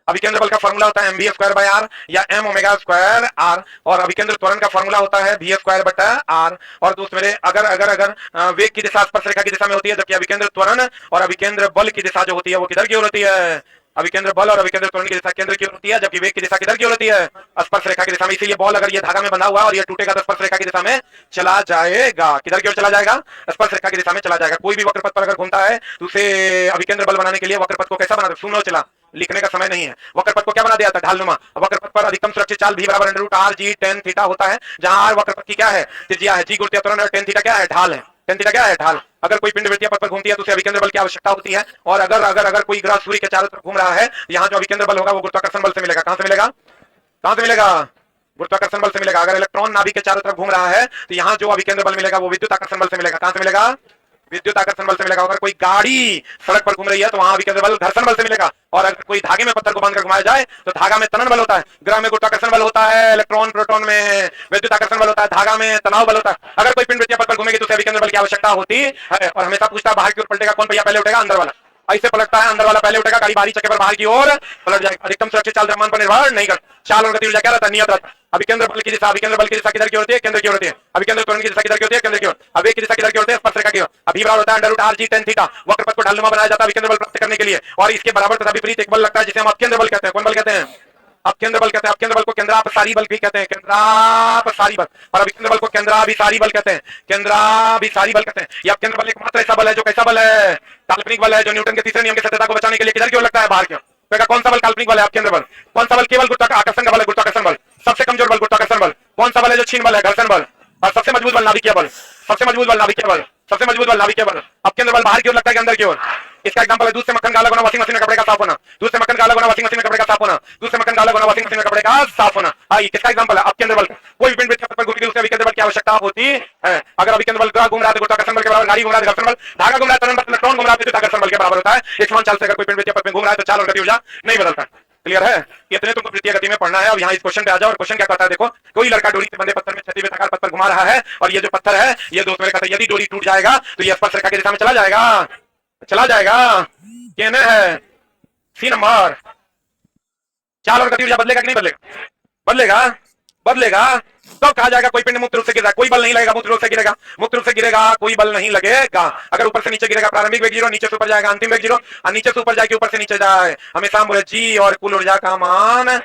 अभिकेंद्र बल का फॉर्मूला होता है mv स्क्वायर बाय आर या m ओमेगा स्क्वायर आर, और अभिकेंद्र त्वरण का फॉर्मूला होता है v स्क्वायर बटा आर। और दोस्त मेरे अगर अगर अगर वेग की दिशा स्पर्श रेखा की दिशा में होती है, जबकि अभिकेंद्र त्वरण और अभिकेंद्र बल की दिशा जो होती है वो किधर की ओर होती है, अभिकेंद्र बल और अभिकेंद्र त्वरण की दिशा केंद्र की ओर होती है, जबकि वेग की दिशा किधर की ओर होती है, स्पर्श रेखा की दिशा में। इसीलिए बॉल अगर ये धागा में बंधा हुआ और ये टूटेगा तो स्पर्श रेखा की दिशा में चला जाएगा। किधर की ओर चला जाएगा, स्पर्श रेखा की दिशा में चला जाएगा। कोई भी वक्र पथ पर अगर घूमता है तो उसे अभिकेंद्र बल बनाने के लिए वक्र पथ को कैसा बना दो, सुनो चला लिखने का समय नहीं है, वक्र पथ को क्या बना दिया था, ढालनुमा। वक्र पथ पर अधिकतम सुरक्षित चाल v बराबर √r g tan थीटा होता है, जहां r वक्र पथ की क्या है, त्रिज्या है, g गुरुत्वीय त्वरण और tan थीटा क्या है, ढाल है। tan थीटा क्या है, ढाल। अगर कोई पिंड वृत्तीय पथ पर घूमती है तो उसे अभिकेंद्र बल की आवश्यकता होती है। और अगर अगर अगर कोई ग्रह सूर्य के चारों तरफ घूम रहा है, यहाँ जो अभिकेंद्र बल होगा वो गुरुत्वाकर्षण बल से मिलेगा। कहां से मिलेगा, कहां से मिलेगा, गुरुत्वाकर्षण बल से मिलेगा। अगर इलेक्ट्रॉन नाभिक के चारों तरफ घूम रहा है तो यहाँ जो अभिकेंद्र बल मिलेगा वो विद्युत आकर्षण बल से मिलेगा। कहां से मिलेगा, विद्युत आकर्षण बल से मिलेगा। अगर कोई गाड़ी सड़क पर घूम रही है तो वहां अभिकेंद्र बल घर्षण बल से मिलेगा। और अगर कोई धागे में पत्थर को बांधकर घुमाया जाए तो धागा में तनन बल होता है, ग्रह में गुरुत्वाकर्षण बल होता है, इलेक्ट्रॉन प्रोटॉन में विद्युत आकर्षण बल होता है, धागा में तनाव बल होता है। अगर कोई पिंड वृत्तीय पथ पर घूमेगी तो उसे अभिकेंद्र बल की आवश्यकता होती है। और हमेशा पूछता है बाहर की ओर पलटेगा कौन पहिया पहले उठेगा, अंदर वाला। ऐसे पलटता है, अंदर वाला पहले उठेगा, गाड़ी बाहरी चक्के पर बाहर की ओर पलट जाएगा। अधिकतम सुरक्षित चाल द्रव्यमान पर निर्भर नहीं कर। चाल और गति ऊर्जा क्या रहता है, नियत रहता है। अभिकेंद्र बल की दिशा, अभिकेंद्र बल की दिशा किधर की होती है, केंद्र की ओर होती है। अभिकेंद्र त्वरण की दिशा किधर की होती है, केंद्र की ओर। अब वेग की दिशा किधर की होती है, स्पर्श रेखा की ओर। अभी बराबर होता है √r g tan थीटा। वक्र पथ को ढालनुमा बनाया जाता है अभिकेंद्र बल प्राप्त करने के लिए, और इसके बराबर तथा विपरीत एक बल लगता है जिसे हम अपकेंद्र बल कहते हैं। कौन बल कहते हैं, अपकेंद्र बल कहते हैं। अपकेंद्र बल को केंद्रापसारी बल भी कहते हैं, केंद्रापसारी बल। और अभिकेंद्र बल को केंद्राभिसारी बल कहते हैं, केंद्राभिसारी बल कहते हैं। ये अपकेंद्र बल एकमात्र ऐसा बल है जो कैसा बल है, काल्पनिक बल है, जो न्यूटन के तीसरे नियम की सत्यता को बचाने के लिए किधर की ओर लगता है, बाहर की ओर। कौन सा बल काल्पनिक बल है, अपकेंद्र बल। कौन सा बल केवल गुरुत्वाकर्षण का बल है, गुरुत्वाकर्षण बल। सबसे कमजोर बल गुरुत्वाकर्षण बल। कौन सा बल है जो क्षीण बल है, घर्षण बल। और सबसे मजबूत बल नाभिकीय बल, सबसे मजबूत बल नाभिकीय बल, सबसे मजबूत बल नाभिकीय बल। अपकेंद्र बल बाहर की ओर लगता है कि अंदर की ओर। इसका एग्जांपल है दूध से मक्खन का अलग होना, वॉशिंग मशीन में कपड़े का साफ होना। दूध से मक्खन का अलग होना, वॉशिंग मशीन में कपड़े का साफ होना। दूध से मक्खन का अलग होना, वॉशिंग मशीन में कपड़े का साफ होना। ये किसका एग्जांपल है, अपकेंद्र बल। कोई भी पिंड वृत्तीय पथ पर घूमने के लिए उसे अभिकेंद्र बल की आवश्यकता होती है। अगर अभिकेंद्र बल ग्रह घूम रहा है तो गुरुत्वाकर्षण बल के बराबर, गाड़ी घूम रहा है घर्षण बल, धागा घूम रहा है तनन बल, इलेक्ट्रॉन घूम रहा है विद्युत आकर्षण बल के बराबर होता है। एक समान चाल से अगर कोई पिंड वृत्तीय पथ में घूम रहा है तो चाल और गति ऊर्जा नहीं बदलता है। क्लियर है, इतने तुमको वृत्तीय गति में पढ़ना है। अब यहाँ इस क्वेश्चन पे आ जाओ। और क्वेश्चन क्या कहता है, देखो कोई लड़का डोरी से बंधे पत्थर में क्षैतिज वृत्ताकार पथ पर घुमा रहा है, और ये जो पत्थर है ये दोस्त मेरे कहते हैं यदि डोरी टूट जाएगा तो ये स्पर्श रेखा की दिशा में चला जाएगा, चला जाएगा। कहना है सी नंबर। चाल और गति ऊर्जा बदलेगा कि नहीं बदलेगा, बदलेगा, बदलेगा। तो कहा जाएगा कोई पिंड मुक्त रूप से गिर रहा है, कोई बल नहीं लगेगा, मुक्त रूप से गिरेगा, मुक्त रूप से गिरेगा, कोई बल नहीं लगेगा। अगर ऊपर से नीचे गिरेगा प्रारंभिक वेग 0, नीचे से ऊपर जाएगा अंतिम वेग 0, और नीचे से ऊपर जाए कि ऊपर से नीचे जाए। हमेशा हम बोले जी, और कुल ऊर्जा का मान,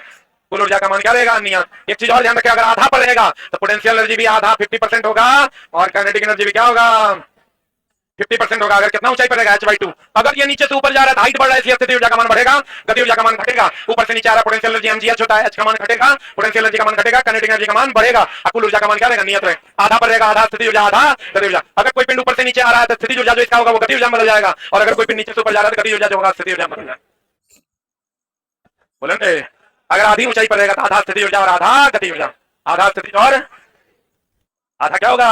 कुल ऊर्जा का मान क्या रहेगा, नियत। एक चीज और ध्यान रखें, अगर आधा पर रहेगा तो पोटेंशियल एनर्जी भी आधा 50% होगा, और काइनेटिक एनर्जी भी क्या होगा, 50% होगा। अगर कितना ऊंचाई पर रहेगा, h/2। अगर ये नीचे से ऊपर जा रहा है, हाइट बढ़ रहा है, इसलिए स्थिति ऊर्जा का मान बढ़ेगा, गति ऊर्जा का मान घटेगा। ऊपर से नीचे आ रहा है, पोटेंशियल एनर्जी mgh होता है, h का मान घटेगा, पोटेंशियल एनर्जी का मान घटेगा, काइनेटिक एनर्जी का मान बढ़ेगा, और कुल ऊर्जा का मान क्या रहेगा, नियत रहेगा। आधा पर रहेगा, आधा स्थिति ऊर्जा, आधा गति ऊर्जा। अगर कोई पिंड ऊपर से नीचे आ रहा है तो स्थिति ऊर्जा जो इसका होगा वो गति ऊर्जा में बदल जाएगा, और अगर कोई पिंड नीचे से ऊपर जा रहा है तो गति ऊर्जा जो होगा स्थिति ऊर्जा में बदल जाएगा। बोलेंगे अगर आधी ऊंचाई पर रहेगा तो आधा स्थिति ऊर्जा और आधा गति ऊर्जा, आधा स्थिति और आधा क्या होगा,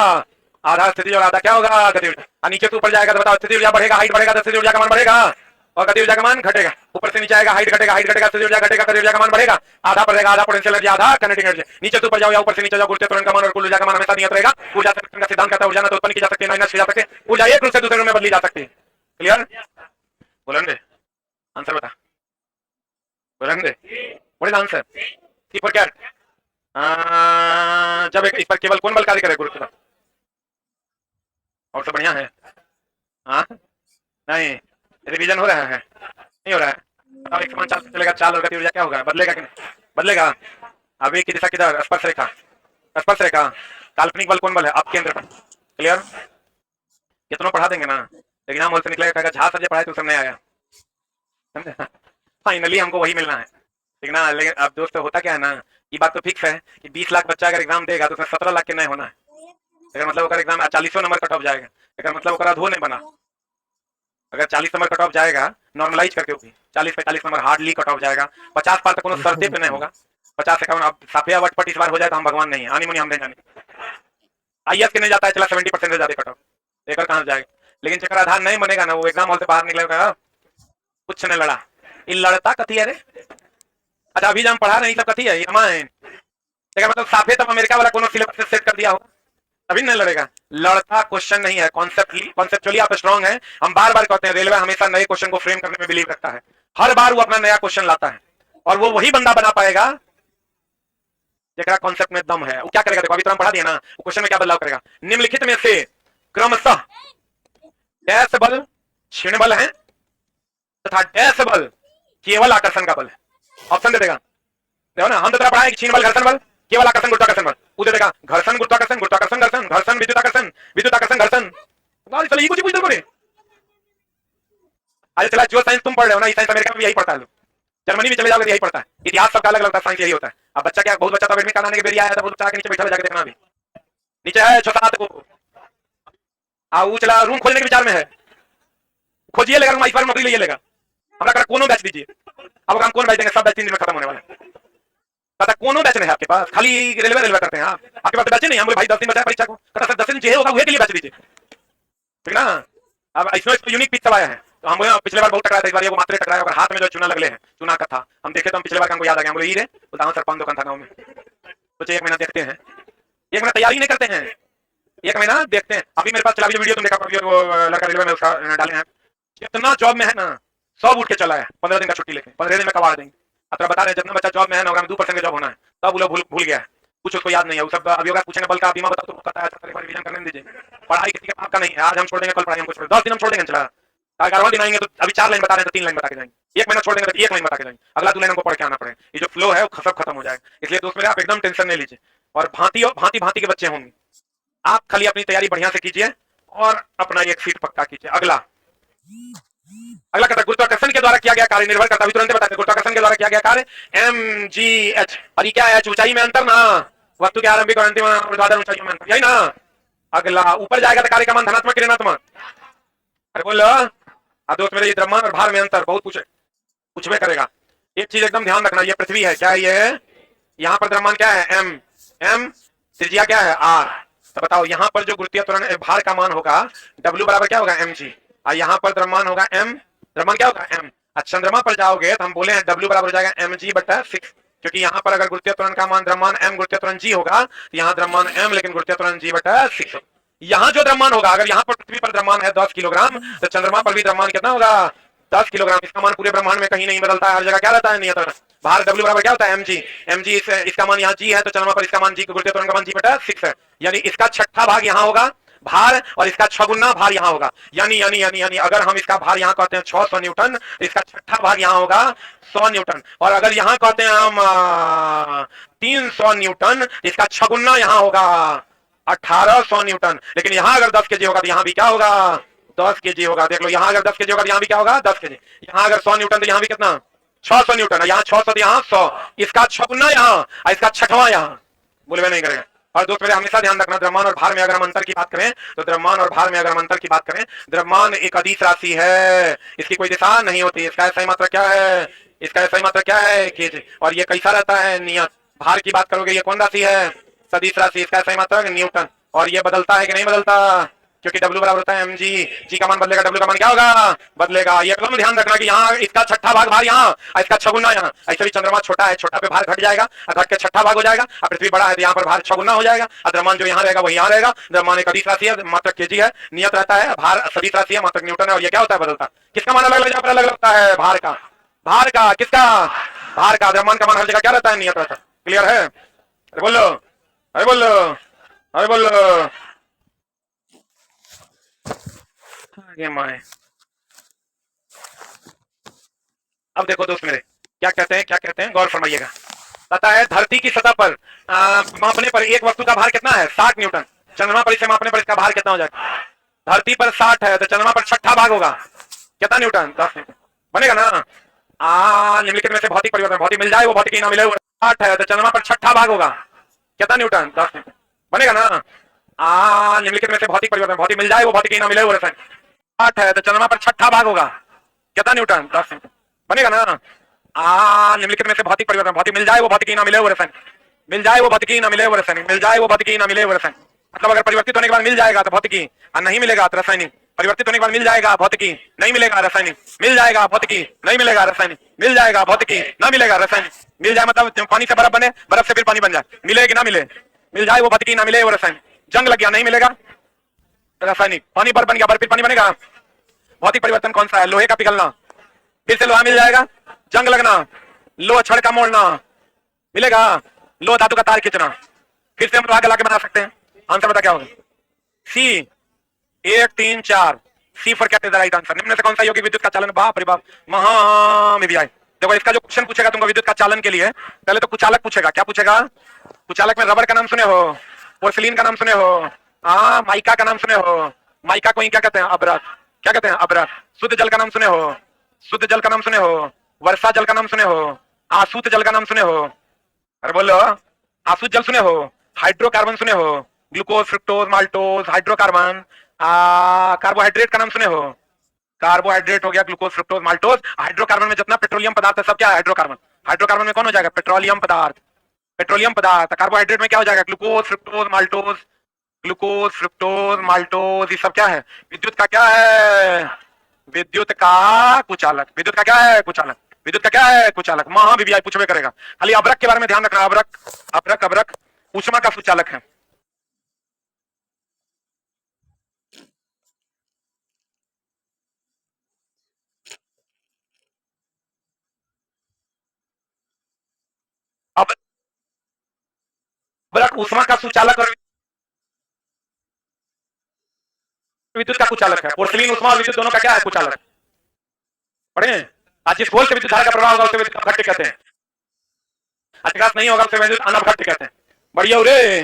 आधा स्थिति और आधा क्या होगा गति ऊर्जा। और नीचे से ऊपर जाएगा तो बताओ स्थिति ऊर्जा बढ़ेगा, हाइट बढ़ेगा तो स्थिति ऊर्जा का मान बढ़ेगा और गति ऊर्जा का मान घटेगा। ऊपर से नीचे आएगा, हाइट घटेगा स्थिति ऊर्जा घटेगा, गति ऊर्जा का मान बढ़ेगा। आधा पर रहेगा आधा पोटेंशियल एनर्जी आधा काइनेटिक एनर्जी। नीचे से ऊपर जाओ या ऊपर से नीचे जाओ, गुरुत्वाकर्षण का मान और कुल ऊर्जा का मान हमेशा नियत रहेगा। ऊर्जा संरक्षण का सिद्धांत कहता है ऊर्जा न तो उत्पन्न की जा सकती है न नष्ट की जा सकती है, ऊर्जा एक रूप से दूसरे रूप में बदली जा सकती है। क्लियर? बोलेंगे आंसर बता, बोलेंगे what is answer? C for cat. जब इस पर केवल कौन बल कार्य करे, गुरुत्व बल। और सब बढ़िया है? हाँ नहीं, रिवीजन हो रहा है नहीं हो रहा है? बताओ एक समान चाल से चलेगा, चाल और गति ऊर्जा क्या होगा, बदलेगा कि नहीं बदलेगा? अभी की दिशा किधर, स्पर्श रेखा, स्पर्श रेखा। काल्पनिक बल कौन बल है, अब केंद्र पर। क्लियर? कितनों पढ़ा देंगे ना, लेकिन हम से निकलेगा कहेगा झा सर जी पढ़ाए तो सब नहीं आया, समझे? फाइनली हमको वही मिलना है, ठीक ना। लेकिन अब दोस्तों होता क्या है ना, ये बात तो फिक्स है कि 20 लाख बच्चा अगर एग्जाम देगा तो उसमें 17 लाख के नहीं होना है। अगर मतलब अगर एग्जाम 40 नंबर कट ऑफ जाएगा, अगर मतलब अगर अधो नहीं बना, अगर 40 नंबर कट ऑफ जाएगा नॉर्मलाइज करके होगी, 40-45 नंबर हार्डली कट ऑफ जाएगा। 50 पार तक कोनो सर्दे पे नहीं होगा, 50 51 अब साफिया वटपट इस बार हो जाए तो हम भगवान नहीं है, आनी मुनी हम नहीं जाने। आईएएस के नहीं जाता है, चला 70% से ज्यादा कट ऑफ, एक कहां जाएगा। लेकिन चक्कर आधार नहीं बनेगा ना, वो एग्जाम हॉल से बाहर निकलेगा कुछ नहीं लड़ा, ये लड़ता कथी है रे। अच्छा अभी हम पढ़ा रहे सब कथी है, रामायण। मतलब साफे तब अमेरिका वाला कोनो सिलेबस सेट कर दिया होगा तभी नहीं लड़ेगा। लड़ता क्वेश्चन नहीं है, कॉन्सेप्चुअली आप स्ट्रांग है। हम बार बार कहते हैं रेलवे हमेशा नए क्वेश्चन को फ्रेम करने में बिलीव रखता है, हर बार वो अपना नया क्वेश्चन लाता है और वो वही बंदा बना पाएगा जेकरा कॉन्सेप्ट में दम है। वो क्या करेगा, देखो अभी तो हम पढ़ा दिया ना, वो क्वेश्चन में क्या बदलाव करेगा। निम्नलिखित में से क्रमशः डैश बल क्षीण बल है तथा डैश बल केवल आकर्षण का बल है। ऑप्शन दे देगा, देखो ना, हम तो पढ़ाए क्षीण बल घर्षण बल, केवल आकर्षण गुरुत्वाकर्षण बल। वो दे देगा घर्षण गुरुत्वाकर्षण, गुरुत्वाकर्षण घर्षण, घर्षण विद्युत आकर्षण, विद्युत आकर्षण घर्षण। चलो ये कुछ पूछ दो। अरे चला जो साइंस तुम पढ़ रहे हो ना, साइंस अमेरिका में भी यही पढ़ता है, जर्मनी में चले जाओगे यही पढ़ता है, इतिहास सबका अलग अलग साइंस यही होता है। अब बच्चा क्या, बहुत बच्चा तो एडमिट कराने के बेरिया आया था, बहुत बच्चा के नीचे बैठा जाके देखना, अभी नीचे है 6-7 को वो चला रूम खोलने के विचार में है, खोजिए लेगा इस बार नौकरी ले लेगा। हमारा कोनो बैच दीजिए, अब हम कौन बैच देंगे, सब बैच 3 दिन में खत्म होने वाला है। कहता कोनो बैच नहीं है आपके पास, खाली रेलवे रेलवे करते हैं आप, आपके पास बैच नहीं। हम बोले भाई 10 दिन बचा परीक्षा को, कहता सर 10 दिन चाहिए होगा वही के लिए बैच दीजिए, ठीक ना। अब इसमें यूनिक पिच सब आया है, तो हम पिछले बार बहुत टकराया था, इस बार ये वो मात्र टकराया और हाथ में जो चूना लगले हैं, चूना का था। हम देखे तो हम पिछले बार हमको याद आ गया, बोले ये बोलता सर 5 दुकान था गाँव में, सोचे 1 महीना देखते हैं, 1 महीना तैयारी नहीं करते हैं, 1 महीना देखते हैं। अभी मेरे पास चला वीडियो तुम देखा, लड़का रेलवे में उसका डाले हैं, जितना जॉब में है ना सब उठ के चला है, 15 दिन का छुट्टी लेके 15 दिन में कबाड़ देंगे। अब बता रहे हैं जितना बच्चा जॉब में है ना, 2% का जॉब होना है, तब वो लोग भूल गया है, कुछ उसको याद नहीं है। वो सब अभी पूछेंगे बल का बीमा बताओ तो पता है, रिवीजन करने दीजिए। पढ़ाई किसी का आपका नहीं है, आज हम छोड़ देंगे कल पढ़ाई, हमको 10 दिन हम छोड़ देंगे, चला 11वां दिन आएंगे तो अभी 4 लाइन बता रहे हैं तो 3 लाइन बता के जाएंगे, 1 महीना छोड़ देंगे तो 1 लाइन बता के जाएंगे, अगला 2 लाइन हमको पढ़ के आना पड़ेगा। ये जो फ्लो है वो सब खत्म हो जाएगा। इसलिए दोस्त मेरे आप एकदम टेंशन नहीं लीजिए, और भांति के बच्चे होंगे, आप खाली अपनी तैयारी बढ़िया से कीजिए और अपना एक सीट पक्का कीजिए। अगला कहता गुरुत्वाकर्षण के द्वारा किया गया कार्य निर्भर करता है, तुरंत बताते हैं गुरुत्वाकर्षण के द्वारा किया गया कार्य mgh, और ये क्या है, ऊंचाई में अंतर ना, वस्तु के आरंभिक और अंतिम ऊर्ध्वाधर ऊंचाई में अंतर, यही ना। अगला ऊपर जाएगा तो कार्य का मान धनात्मक कि ऋणात्मक, अरे बोलो दोस्त मेरे, ये द्रव्यमान और भार में अंतर बहुत पूछवे करेगा। एक चीज एकदम ध्यान रखना, ये पृथ्वी है, क्या ये, यहाँ पर द्रव्यमान क्या है m, त्रिज्या क्या है r, तो बताओ यहाँ पर जो गुरुत्वीय त्वरण भार का मान होगा W बराबर क्या होगा mg, और यहाँ पर द्रव्यमान होगा m, द्रव्यमान क्या होगा m। चंद्रमा पर जाओगे तो हम बोले हैं W बराबर हो जाएगा mg/6, क्योंकि यहाँ पर अगर गुरुत्वीय त्वरण का मान द्रव्यमान m गुरुत्वीय त्वरण g होगा तो यहाँ द्रव्यमान m लेकिन गुरुत्वीय त्वरण g/6। यहाँ जो द्रव्यमान होगा, अगर यहाँ पर पृथ्वी पर द्रव्यमान है 10 किलोग्राम तो चंद्रमा पर भी द्रव्यमान कितना होगा 10 किलोग्राम। इसका मान पूरे ब्रह्मांड में कहीं नहीं बदलता है, हर जगह क्या रहता है नियत भार। W बराबर क्या होता है mg, इसका मान यहाँ g है तो चंद्रमा पर इसका मान g, गुरुत्वीय त्वरण का मान g/6 है, यानी इसका छठा भाग यहाँ होगा भार और इसका 6 गुना भार यहाँ होगा। यानी अगर हम इसका भार यहाँ कहते हैं 600 न्यूटन तो इसका छठा भाग यहाँ होगा 100 न्यूटन, और अगर यहाँ कहते हैं हम 300 न्यूटन इसका 6 गुना यहाँ होगा 1800 न्यूटन। लेकिन यहाँ अगर 10 केजी होगा तो यहाँ भी क्या होगा 10 केजी होगा। देख लो यहाँ अगर 10 केजी होगा तो यहाँ भी क्या होगा 10 केजी। यहाँ अगर 100 न्यूटन तो यहाँ भी कितना 600 न्यूटन, यहाँ 600 तो यहाँ 100, इसका 6 गुना यहाँ और इसका 6वां यहाँ, बोलवे नहीं करेगा। और दोस्त मेरे हमेशा ध्यान रखना, द्रव्यमान और भार में अगर हम अंतर की बात करें तो द्रव्यमान और भार में अगर हम अंतर की बात करें, द्रव्यमान एक अदिश राशि है, इसकी कोई दिशा नहीं होती, इसका सही मात्रा क्या है इसका सही मात्रा क्या है केज, और ये कैसा रहता है नियत। भार की बात करोगे ये कौन राशि है, सदिश राशि, इसका सही मात्रा है न्यूटन। और ये बदलता है कि नहीं बदलता, क्योंकि W बराबर होता है mg, जी का मान बदलेगा, W का मान क्या होगा, बदलेगा। ये एकदम ध्यान रखना कि यहाँ इसका छठा भाग भार यहाँ और इसका छगुना यहाँ। ऐसे भी चंद्रमा छोटा है, छोटा पे भार घट जाएगा और घट के छठा भाग हो जाएगा, और पृथ्वी बड़ा है तो यहाँ पर भार छगुना हो जाएगा। और द्रव्यमान जो यहाँ रहेगा वो यहाँ रहेगा। द्रव्यमान एक सदिश राशि है, मात्रक केजी है, नियत रहता है। भार सदिश राशि है, मात्रक न्यूटन है। और ये क्या होता है, बदलता। किसका मान अलग अलग यहाँ पर अलग लगता है, भार का। भार का किसका, भार का। द्रव्यमान का मान हर जगह क्या रहता है, नियत रहता है। क्लियर है, अरे बोलो, अरे बोलो, अरे बोलो। ये माए, अब देखो दोस्त मेरे, क्या कहते हैं, क्या कहते हैं, गौर फरमाइएगा। पता है धरती की सतह पर मापने पर एक वस्तु का भार कितना है, 60 न्यूटन। चंद्रमा पर इसे मापने पर इसका भार कितना हो जाएगा, धरती पर 60 है तो चंद्रमा पर छठा भाग होगा, कितना न्यूटन, 10 न्यूटन बनेगा ना। निम्नलिखित में से भौतिक परिवर्तन, भौतिक मिल जाए वो भौतिकी ना मिले, 60 है तो चंद्रमा पर छठा भाग होगा, कितना न्यूटन, 10 न्यूटन बनेगा ना। निम्नलिखित में से भौतिक परिवर्तन, भौतिक मिल जाए वो भौतिकी ना मिले, वो रसायन। 60 है तो चंद्रमा पर छठा भाग होगा, कितना न्यूटन, 10 न्यूटन बनेगा ना। निम्नलिखित में से भौतिक परिवर्तन, भौतिक मिल जाए वो भौतिकी ना मिले, वो रसायन। मिल जाए वो भौतिकी ना मिले, वो रसायनिक। मिल जाए वो भौतिकी ना मिले, वो रसायन। मतलब अगर परिवर्तित होने के बाद मिल जाएगा तो भौतिकी, और नहीं मिलेगा तो रासायनिक। परिवर्तित होने के बाद मिल जाएगा भौतिकी, नहीं मिलेगा रासायनिक। मिल जाएगा भौतिकी, नहीं मिलेगा रासायनिक। मिल जाएगा भौतिकी, ना मिलेगा रासायनिक। मिल जाए मतलब पानी से बर्फ बने, बर्फ से फिर पानी बन जाए, मिले कि ना मिले। मिल जाए वो भौतिकी, ना मिले वो रासायनिक। जंग लग गया, नहीं मिलेगा रासायनिक। पानी बर्फ बन गया, बर्फ फिर पानी बनेगा। भौतिक परिवर्तन कौन सा है, लोहे का पिघलना, फिर से लोहा मिल जाएगा। जंग लगना, लोहा छड़ का मोड़ना, मिलेगा। लोहा धातु का तार खींचना, फिर से हम लोहा गला के बना सकते हैं। आंसर बता क्या होगा, C 1 3 4। C for cat is the right answer. निम्न से कौन सा यौगिक विद्युत का चालन, बाप रे बाप, महाविद्याय। देखो इसका जो क्वेश्चन पूछेगा तुमको विद्युत का चालन के लिए, पहले तो कुचालक पूछेगा। क्या पूछेगा, कुचालक में रबर का नाम सुने हो, पोर्सिलीन का नाम सुने हो, माइका का नाम सुने हो। माइका को ही क्या कहते हैं, अबरक। क्या कहते हैं, अबरक। शुद्ध जल का नाम सुने हो, शुद्ध जल का नाम सुने हो, वर्षा जल का नाम सुने हो, आसूत जल का नाम सुने हो। अरे बोलो, आसूत जल सुने हो, हाइड्रोकार्बन सुने हो, glucose fructose maltose hydrocarbon. Carbohydrate का नाम सुने हो, कार्बोहाइड्रेट हो गया, ग्लूकोज फ्रुक्टोज माल्टोज। हाइड्रोकार्बन में जितना पेट्रोलियम पदार्थ है सब क्या है, हाइड्रोकार्बन। हाइड्रोकार्बन में कौन हो जाएगा, पेट्रोलियम पदार्थ, पेट्रोलियम पदार्थ। कार्बोहाइड्रेट में क्या हो जाएगा, glucose fructose maltose, glucose fructose maltose. ये सब क्या है, विद्युत का क्या है, विद्युत का कुचालक। विद्युत का क्या है, कुचालक। विद्युत का क्या है, कुचालक। महाविद्यालय पूछवे करेगा। खाली अबरक के बारे में ध्यान रखना, अबरक, अबरक, अबरक ऊष्मा का सुचालक है। अब अबरक ऊष्मा का सुचालक और विद्युत का कुचालक है। पोर्सिलीन ऊष्मा और विद्युत दोनों का क्या है, कुचालक। पढ़े, आज जिस बोल से विद्युत धारा का प्रभाव होगा उसे विद्युत अपघट्य कहते हैं। अधिकांश नहीं होगा उसे विद्युत अनवघट्य कहते हैं। बढ़िया रे।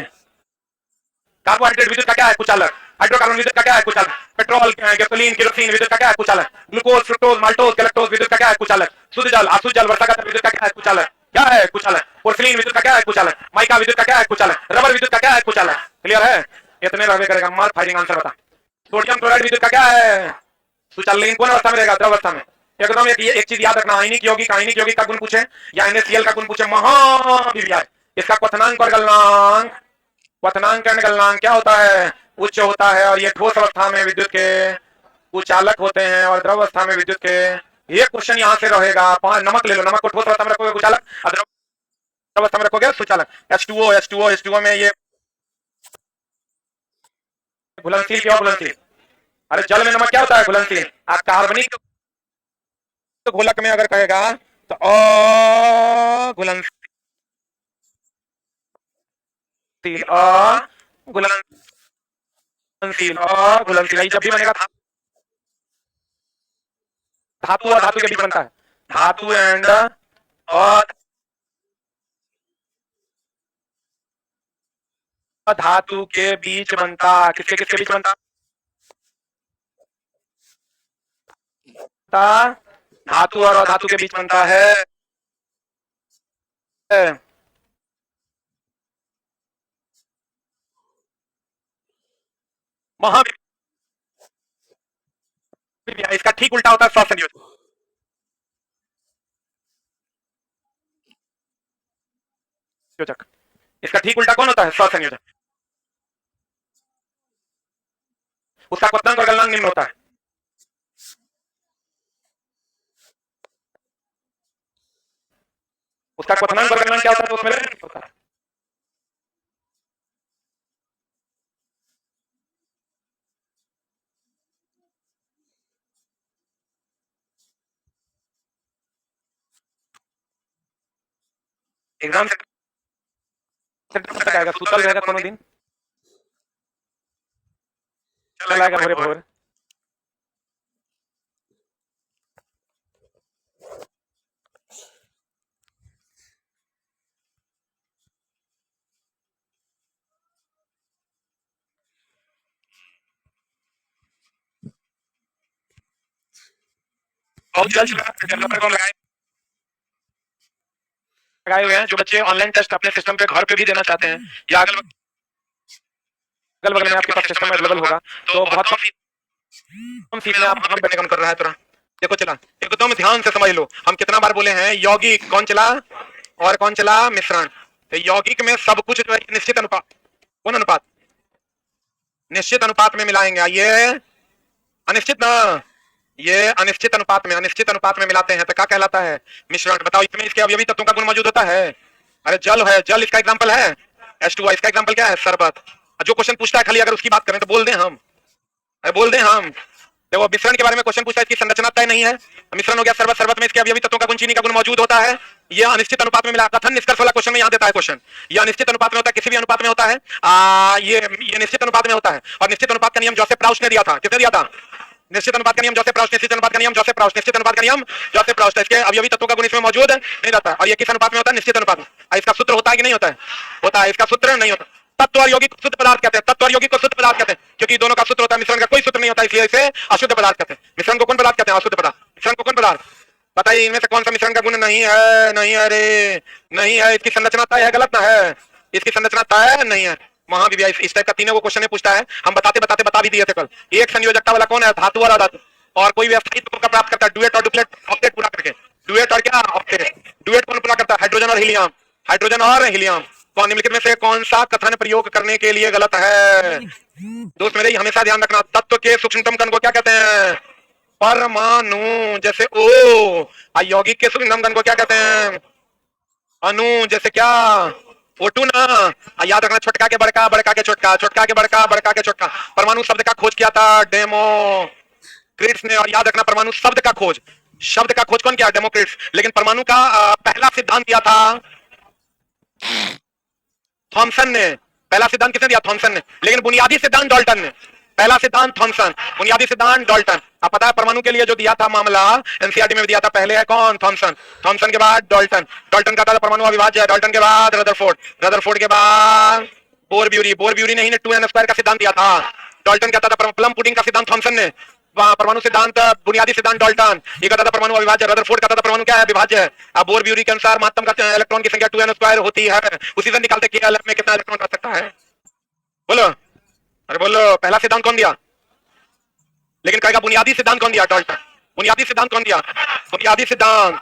कार्बोहाइड्रेट विद्युत का क्या है, कुचालक। हाइड्रोकार्बन विद्युत का क्या है, कुचालक। पेट्रोल, गैसोलीन, केरोसिन विद्युत का क्या है, कुचालक। ग्लूकोज फ्रुक्टोज माल्टोज गैलेक्टोज विद्युत का क्या है, कुचालक। शुद्ध जल, आसुत जल, वर्षा का जल विद्युत का क्या है, कुचालक। क्या है, कुचालक। पोर्सिलीन विद्युत का क्या है, कुचालक। माइका विद्युत का क्या है, कुचालक। रबर विद्युत का क्या है, कुचालक। क्लियर है, इतने रहने करेगा। मार फायरिंग आंसर बता। सोडियम क्लोराइड विद्युत का क्या है, सुचालक। लेकिन कौन अवस्था में रहेगा, द्रव अवस्था में। एकदम एक चीज याद रखना, आयनिक यौगिक, आयनिक यौगिक का गुण पूछे या NaCl का गुण पूछे, महाविद्यालय। इसका क्वथनांक और गलनांक, क्वथनांक और गलनांक क्या होता है, उच्च होता है। और ये ठोस अवस्था में विद्युत के कुचालक होते हैं और द्रव अवस्था में विद्युत के। ये क्वेश्चन यहाँ से रहेगा। 5 नमक ले लो, नमक को ठोस अवस्था में रखोगे कुचालक, और द्रव अवस्था में रखोगे सुचालक। H2O, H2O, H2O में ये घुलनशील, क्यों घुलनशील। अरे जल में नमक क्या होता है, घुलनशील। कार्बनिक घोलक में अगर कहेगा तो घुलनशील, घुलनशील, घुलनशील। जब भी बनेगा धातु और धातु के बीच बनता है, धातु एंड और धातु के बीच बनता। किसके किसके बीच बनता, धातु और धातु के बीच बनता है। महाविद्यालय, इसका ठीक उल्टा होता है, स्वास्थ्य संयोजन। योजक। इसका ठीक उल्टा कौन होता है? सहसंयोजक। उसका क्वथनांक और गलनांक निम्न होता है। उसका क्वथनांक और गलनांक क्या होता है? उसमें होता है। एग्जाम से आएगा, सूतल रहेगा कोनो दिन, चल आएगा भोरे भोर। बहुत जल्द डेवलपर को लगाए हुए हैं जो बच्चे ऑनलाइन टेस्ट अपने सिस्टम पे घर पे भी देना चाहते हैं, या अगल बगल में आपके पास सिस्टम अवेलेबल होगा, तो बहुत कम फीस में आप वहां बैठने का मन कर रहा है तुरंत। देखो चला, एकदम ध्यान से समझ लो, हम कितना बार बोले हैं यौगिक कौन चला और कौन चला? मिश्रण। तो यौगिक में सब कुछ जो है निश्चित अनुपात, कौन अनुपात? निश्चित अनुपात में मिलाएंगे। ये अनिश्चित ना, ये अनिश्चित अनुपात में, अनिश्चित अनुपात में मिलाते हैं तो क्या कहलाता है? मिश्रण। बताओ इसमें इसके अवयवी तत्वों का गुण मौजूद होता है? अरे जल है, जल इसका एग्जांपल है। H2O इसका एग्जांपल क्या है? शरबत। जो क्वेश्चन पूछता है खाली अगर उसकी बात करें तो बोल दें हम, अरे बोल दें हम। देखो मिश्रण के बारे में क्वेश्चन पूछता है, इसकी संरचना तय नहीं है, मिश्रण हो गया शरबत, शरबत में इसके अवयवी तत्वों का गुण, चीनी का गुण मौजूद होता है। ये अनिश्चित अनुपात में मिला। कथन निष्कर्ष वाला क्वेश्चन में यहाँ देता है क्वेश्चन, ये अनिश्चित अनुपात में होता है, किसी भी अनुपात में होता है। ये निश्चित अनुपात में होता है। और निश्चित अनुपात का नियम जोसेफ प्राउस ने दिया था। किसने दिया था? निश्चित अनुपात का नियम जोसेफ प्राउस, निश्चित अनुपात का नियम जोसेफ प्राउस, निश्चित अनुपात का नियम जोसेफ प्राउस। इसके अवयवी तत्वों का गुण इसमें मौजूद नहीं रहता। और ये किस अनुपात में होता है? निश्चित अनुपात में। इसका सूत्र होता है कि नहीं होता है? होता है। इसका सूत्र नहीं होता। तत्व और यौगिक शुद्ध पदार्थ कहते हैं, तत्व और यौगिक को शुद्ध पदार्थ कहते हैं, क्योंकि दोनों का सूत्र होता है। मिश्रण का कोई सूत्र नहीं होता, इसलिए इसे अशुद्ध पदार्थ कहते हैं। मिश्रण को कौन पदार्थ कहते हैं? अशुद्ध पदार्थ। मिश्रण को कौन पदार्थ? बताइए इनमें से कौन सा मिश्रण का गुण नहीं है? नहीं है रे, नहीं है। इसकी संरचना तय है, गलत ना है? इसकी संरचना तय नहीं है। वहां भी इस टाइप का तीनों को क्वेश्चन पूछता है, हम बताते बताते बता भी दिए थे कल। एक संयोजकता वाला कौन है? धातु और अधातु। और कोई भी अस्थायी तत्व का प्राप्त करता है डुएट और डुप्लेट ऑक्टेट पूरा करके। डुएट और क्या? ऑक्टेट। डुएट कौन पूरा करता है? हाइड्रोजन और हीलियम, हाइड्रोजन और हीलियम। तो निम्नलिखित में से कौन सा कथन प्रयोग करने के लिए गलत है? दोस्त मेरे हमेशा ध्यान रखना, तत्व के सूक्ष्मतम कण को क्या कहते हैं? परमाणु। जैसे O। यौगिक के सूक्ष्मतम कण को क्या कहते हैं? अणु। जैसे क्या? O2 ना। याद रखना, छोटका के बड़का, बड़का के छोटका, छोटका के बड़का, बड़का के छोटका। परमाणु शब्द का खोज किया था डेमोक्रिट्स ने। और याद रखना, परमाणु शब्द का खोज, शब्द का खोज कौन किया? डेमोक्रिट्स। लेकिन परमाणु का पहला सिद्धांत दिया था थॉमसन ने। पहला सिद्धांत किसने दिया? थॉमसन ने। लेकिन बुनियादी सिद्धांत डाल्टन ने। पहला सिद्धांत थॉमसन, बुनियादी सिद्धांत डाल्टन। आप पता है परमाणु के लिए जो दिया था मामला एनसीईआरटी में दिया था, पहले है कौन? थॉमसन। थॉमसन के बाद डाल्टन। डाल्टन का था परमाणु अविभाज्य। डाल्टन के बाद रदरफोर्ड। रदरफोर्ड के बाद बोर-ब्यूरी। बोर-ब्यूरी ने ही 2n² का सिद्धांत दिया था। डाल्टन क्या था? प्लम पुडिंग का सिद्धांत थॉमसन ने। परमाणु सिद्धांत, बुनियादी सिद्धांत डाल्टन। ये कहता था परमाणु अविभाज्य। रदरफोर्ड कहता था परमाणु क्या है? विभाज्य है। अब बोर-ब्यूरी के अनुसार महत्तम का इलेक्ट्रॉन की संख्या 2n² होती है। उसी से निकालते कि एल में कितना इलेक्ट्रॉन रह सकता है। बोलो, अरे बोलो, पहला सिद्धांत कौन दिया? लेकिन कहेगा बुनियादी सिद्धांत कौन दिया? डाल्टन। बुनियादी सिद्धांत कौन दिया? बुनियादी सिद्धांत,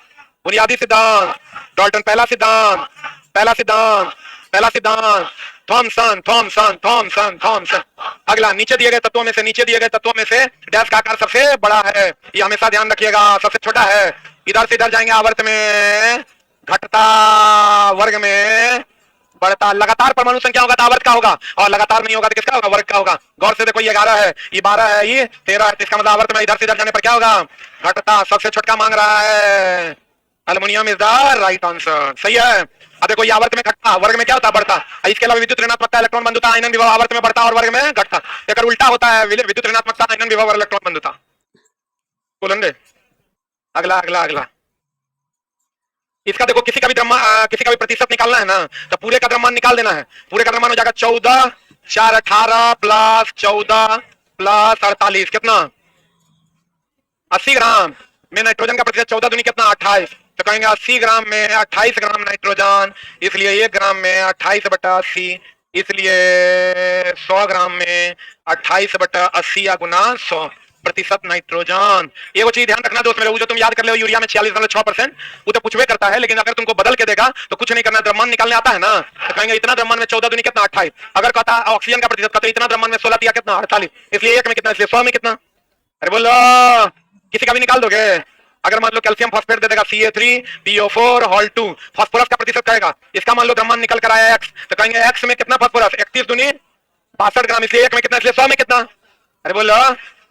बुनियादी सिद्धांत डाल्टन। पहला सिद्धांत, पहला सिद्धांत, पहला सिद्धांत थॉमसन, थॉमसन, थॉमसन, थॉमसन। अगला, नीचे दिए गए तत्वों में से, नीचे दिए गए तत्वों में से डैश का आकार सबसे बड़ा है। ये हमेशा ध्यान रखिएगा, सबसे छोटा है। इधर से इधर जाएंगे, आवर्त में घटता, वर्ग में बढ़ता। लगातार परमाणु संख्या होगा तो आवर्त का होगा, और लगातार नहीं होगा तो किसका होगा? वर्ग का होगा। गौर से देखो, ये 11 है, ये 12 है, ये 13 है। इसका मतलब आवर्त में इधर से इधर जाने पर क्या होगा? घटता। सबसे छोटका मांग रहा है, aluminium is the right answer. सही है। अब देखो, ये आवर्त में घटता, वर्ग में क्या होता? बढ़ता। इसके अलावा विद्युत ऋणात्मकता, इलेक्ट्रॉन बंधुता, आयनन विभव आवर्त में बढ़ता और वर्ग में घटता। अगर उल्टा होता है, विद्युत ऋणात्मकता, आयनन विभव और इलेक्ट्रॉन बंधुता। बोलेंगे अगला, अगला, अगला। इसका देखो, किसी का भी प्रतिशत निकालना है ना, तो पूरे का द्रव्यमान निकाल देना है। पूरे का द्रव्यमान हो जाएगा 14, 4 18 प्लस 14 प्लस 48 कितना? 80 ग्राम में नाइट्रोजन का प्रतिशत 14 दूनी कितना? 28। तो कहेंगे 80 ग्राम में 28 ग्राम नाइट्रोजन, इसलिए 1 ग्राम में 28/80, इसलिए 100 ग्राम में 28/80 या गुना 100। प्रतिशत नाइट्रोजन। ये वो चीज ध्यान रखना दोस्त मेरे, वो जो तुम याद कर ले यूरिया में 46.6%, वो तो पूछवे करता है, लेकिन अगर तुमको बदल के देगा तो कुछ नहीं करना, द्रव्यमान निकालने आता है ना, तो कहेंगे इतना द्रव्यमान में 14 दूनी कितना 28, अगर कहता ऑक्सीजन का प्रतिशत का तो इतना द्रव्यमान में 16 दिया कितना 48, इसलिए एक में कितना, इसलिए 100 में कितना। अरे बोलो किसी का भी निकाल दोगे। अगर मान लो कैल्शियम फॉस्फेट दे देगा CA3PO4 हॉल 2, फास्फोरस का प्रतिशत कहेगा, इसका मान लो द्रव्यमान निकल कर आया x, तो कहेंगे x में कितना फास्फोरस, 31 दूनी 62 ग्राम, इसलिए एक में कितना, इसलिए 100 में कितना। अरे बोलो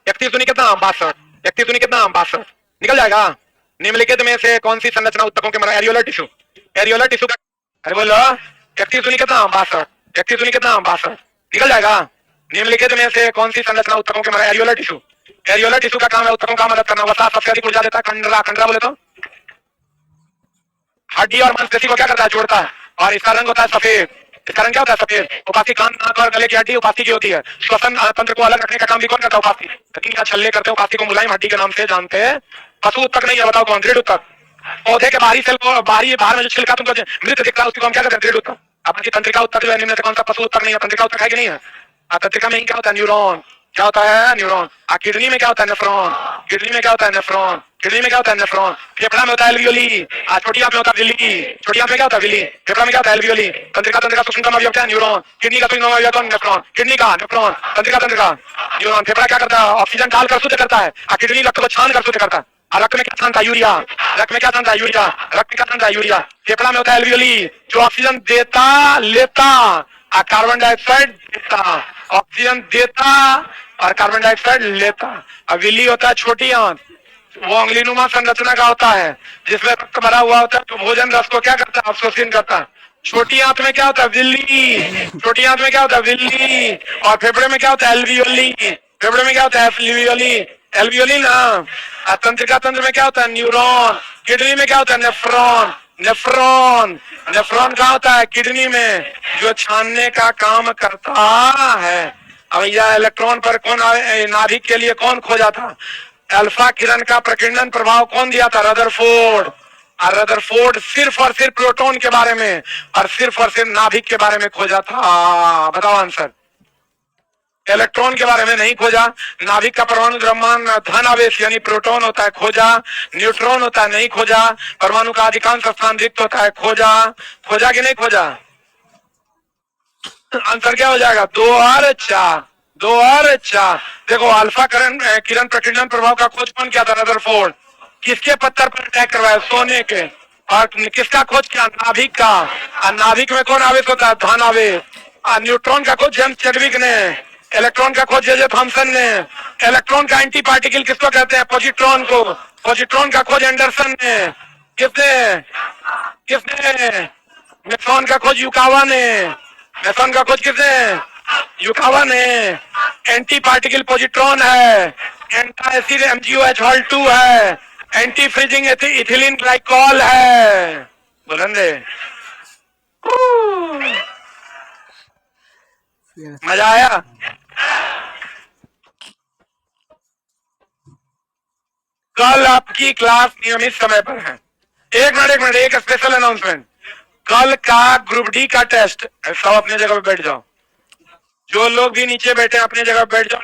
31 दूनी कितना 62, 31 दूनी कितना 62, निकल जाएगा। निम्नलिखित में से कौन सी संरचना उत्तकों के एरियोलर टिश्यू, एरियोलर टिश्यू का, अरे बोलो 31 दूनी कितना 62, 31 दूनी कितना 62, निकल जाएगा। निम्नलिखित में से कौन सी संरचना उत्तकों के एरियोलर टिश्यू, एरियोलर टिश्यू का काम है उत्तकों का मदद करना, वसा सबसे अधिक ऊर्जा देता है, कंडरा, कंडरा बोले तो हड्डी और मांसपेशी को क्या करता है, जोड़ता है, और इसका रंग होता है सफेद। इसका रंग क्या होता है, सफेद। उपास्थि कान नाक और गले की हड्डी उपास्थि की होती है। श्वसन तंत्र को अलग रखने का काम भी कौन करता है, उपास्थि। लेकिन क्या छल्ले करते हैं उपास्थि को मुलायम हड्डी के नाम से जानते हैं। पशु उत्तक नहीं है, बताओ कौन, दृढ़ उत्तक। पौधे के बाहरी सेल को, बाहर में जो छिलका तुमको मृत दिखता है उसको हम क्या करते हैं, दृढ़ उत्तक। अपन की तंत्रिका उत्तक जो है, निम्न से कौन सा पशु उत्तक नहीं है, तंत्रिका उत्तक है कि नहीं है। तंत्रिका में ही क्या होता है, न्यूरॉन, क्या होता है, न्यूरॉन। किडनी में क्या होता है, नेफ्रॉन, किडनी में क्या होता है, नेफ्रॉन, किडनी में क्या होता है, नेफ्रॉन। फेफड़ा में होता है एल्वियोली, छोटी आंत में होता है विली, छोटी आंत में क्या होता है, विली, फेफड़ा में क्या होता है, एल्वियोली। तंत्रिका तंत्र का सूक्ष्मतम अवयव क्या है, न्यूरॉन। किडनी का सूक्ष्मतम अवयव कौन, नेफ्रॉन, किडनी का नेफ्रॉन, तंत्रिका तंत्र का न्यूरॉन। फेफड़ा क्या करता है, ऑक्सीजन डालकर शुद्ध करता है, किडनी रक्त को छान कर शुद्ध करता है। रक्त में क्या छानता है, यूरिया, रक्त में क्या छानता है, यूरिया, रक्त में क्या छानता है, यूरिया। फेफड़ा में होता है एल्वियोली जो ऑक्सीजन देता लेता, कार्बन डाइऑक्साइड देता, ऑक्सीजन देता और कार्बन डाइऑक्साइड लेता। अब विली होता है छोटी आंत, वो अंगुलीनुमा संरचना का होता है, जिसमें रक्त भरा हुआ होता है, तो भोजन रस को क्या करता है, अवशोषण करता है। छोटी आंत में क्या होता है, विली, छोटी आंत में क्या होता है, विली, और फेफड़े में क्या होता है, एल्वियोली, फेफड़े में क्या होता है, एल्वियोली, एल्वियोली ना। तंत्रिका तंत्र में क्या होता है, न्यूरॉन। किडनी में क्या होता है, नेफ्रॉन, नेफ्रॉन, नेफ्रॉन कहाँ होता है, किडनी में, जो छानने का काम करता है। अब यह इलेक्ट्रॉन पर कौन, नाभिक के लिए कौन खोजा था, अल्फा किरण का प्रकीर्णन प्रभाव कौन दिया था, रदरफोर्ड। और रदरफोर्ड सिर्फ और सिर्फ प्रोटॉन के बारे में और सिर्फ नाभिक के बारे में खोजा था। बताओ आंसर। इलेक्ट्रॉन के बारे में नहीं खोजा। नाभिक का परमाणु द्रव्यमान धन आवेश यानी प्रोटॉन होता है, खोजा। न्यूट्रॉन होता है, नहीं खोजा। परमाणु का अधिकांश स्थान रिक्त होता है, खोजा। खोजा कि नहीं खोजा। आंसर क्या हो जाएगा, 2 और 4, 2 और 4। देखो अल्फा किरण प्रकीर्णन प्रभाव का खोज कौन किया था, रदरफोर्ड। किसके पत्थर पर अटैक करवाया, सोने के। और किसका खोज किया, नाभिक का। और नाभिक में कौन आवेश होता है, धन आवेश। और न्यूट्रॉन का खोज जेम्स चैडविक ने। इलेक्ट्रॉन का खोज जे थॉमसन ने। इलेक्ट्रॉन का एंटी पार्टिकल किसको कहते हैं, पॉजिट्रॉन को। पॉजिट्रॉन का खोज एंडरसन ने। किसने, किसने, नेफ्रॉन का खोज युकावा ने। नेफ्रॉन का खोज किसने, युकावा ने। एंटी पार्टिकल पॉजिट्रॉन है। एंटी एसिड MgOH हॉल 2 है। एंटी फ्रीजिंग इथिलीन ग्लाइकॉल है। बोलेंगे मजा आया। कल आपकी क्लास नियमित समय पर है। एक मिनट, एक स्पेशल अनाउंसमेंट। कल का ग्रुप डी का टेस्ट, सब अपने जगह पे बैठ जाओ। जो लोग भी नीचे बैठे हैं अपने जगह पे बैठ जाओ।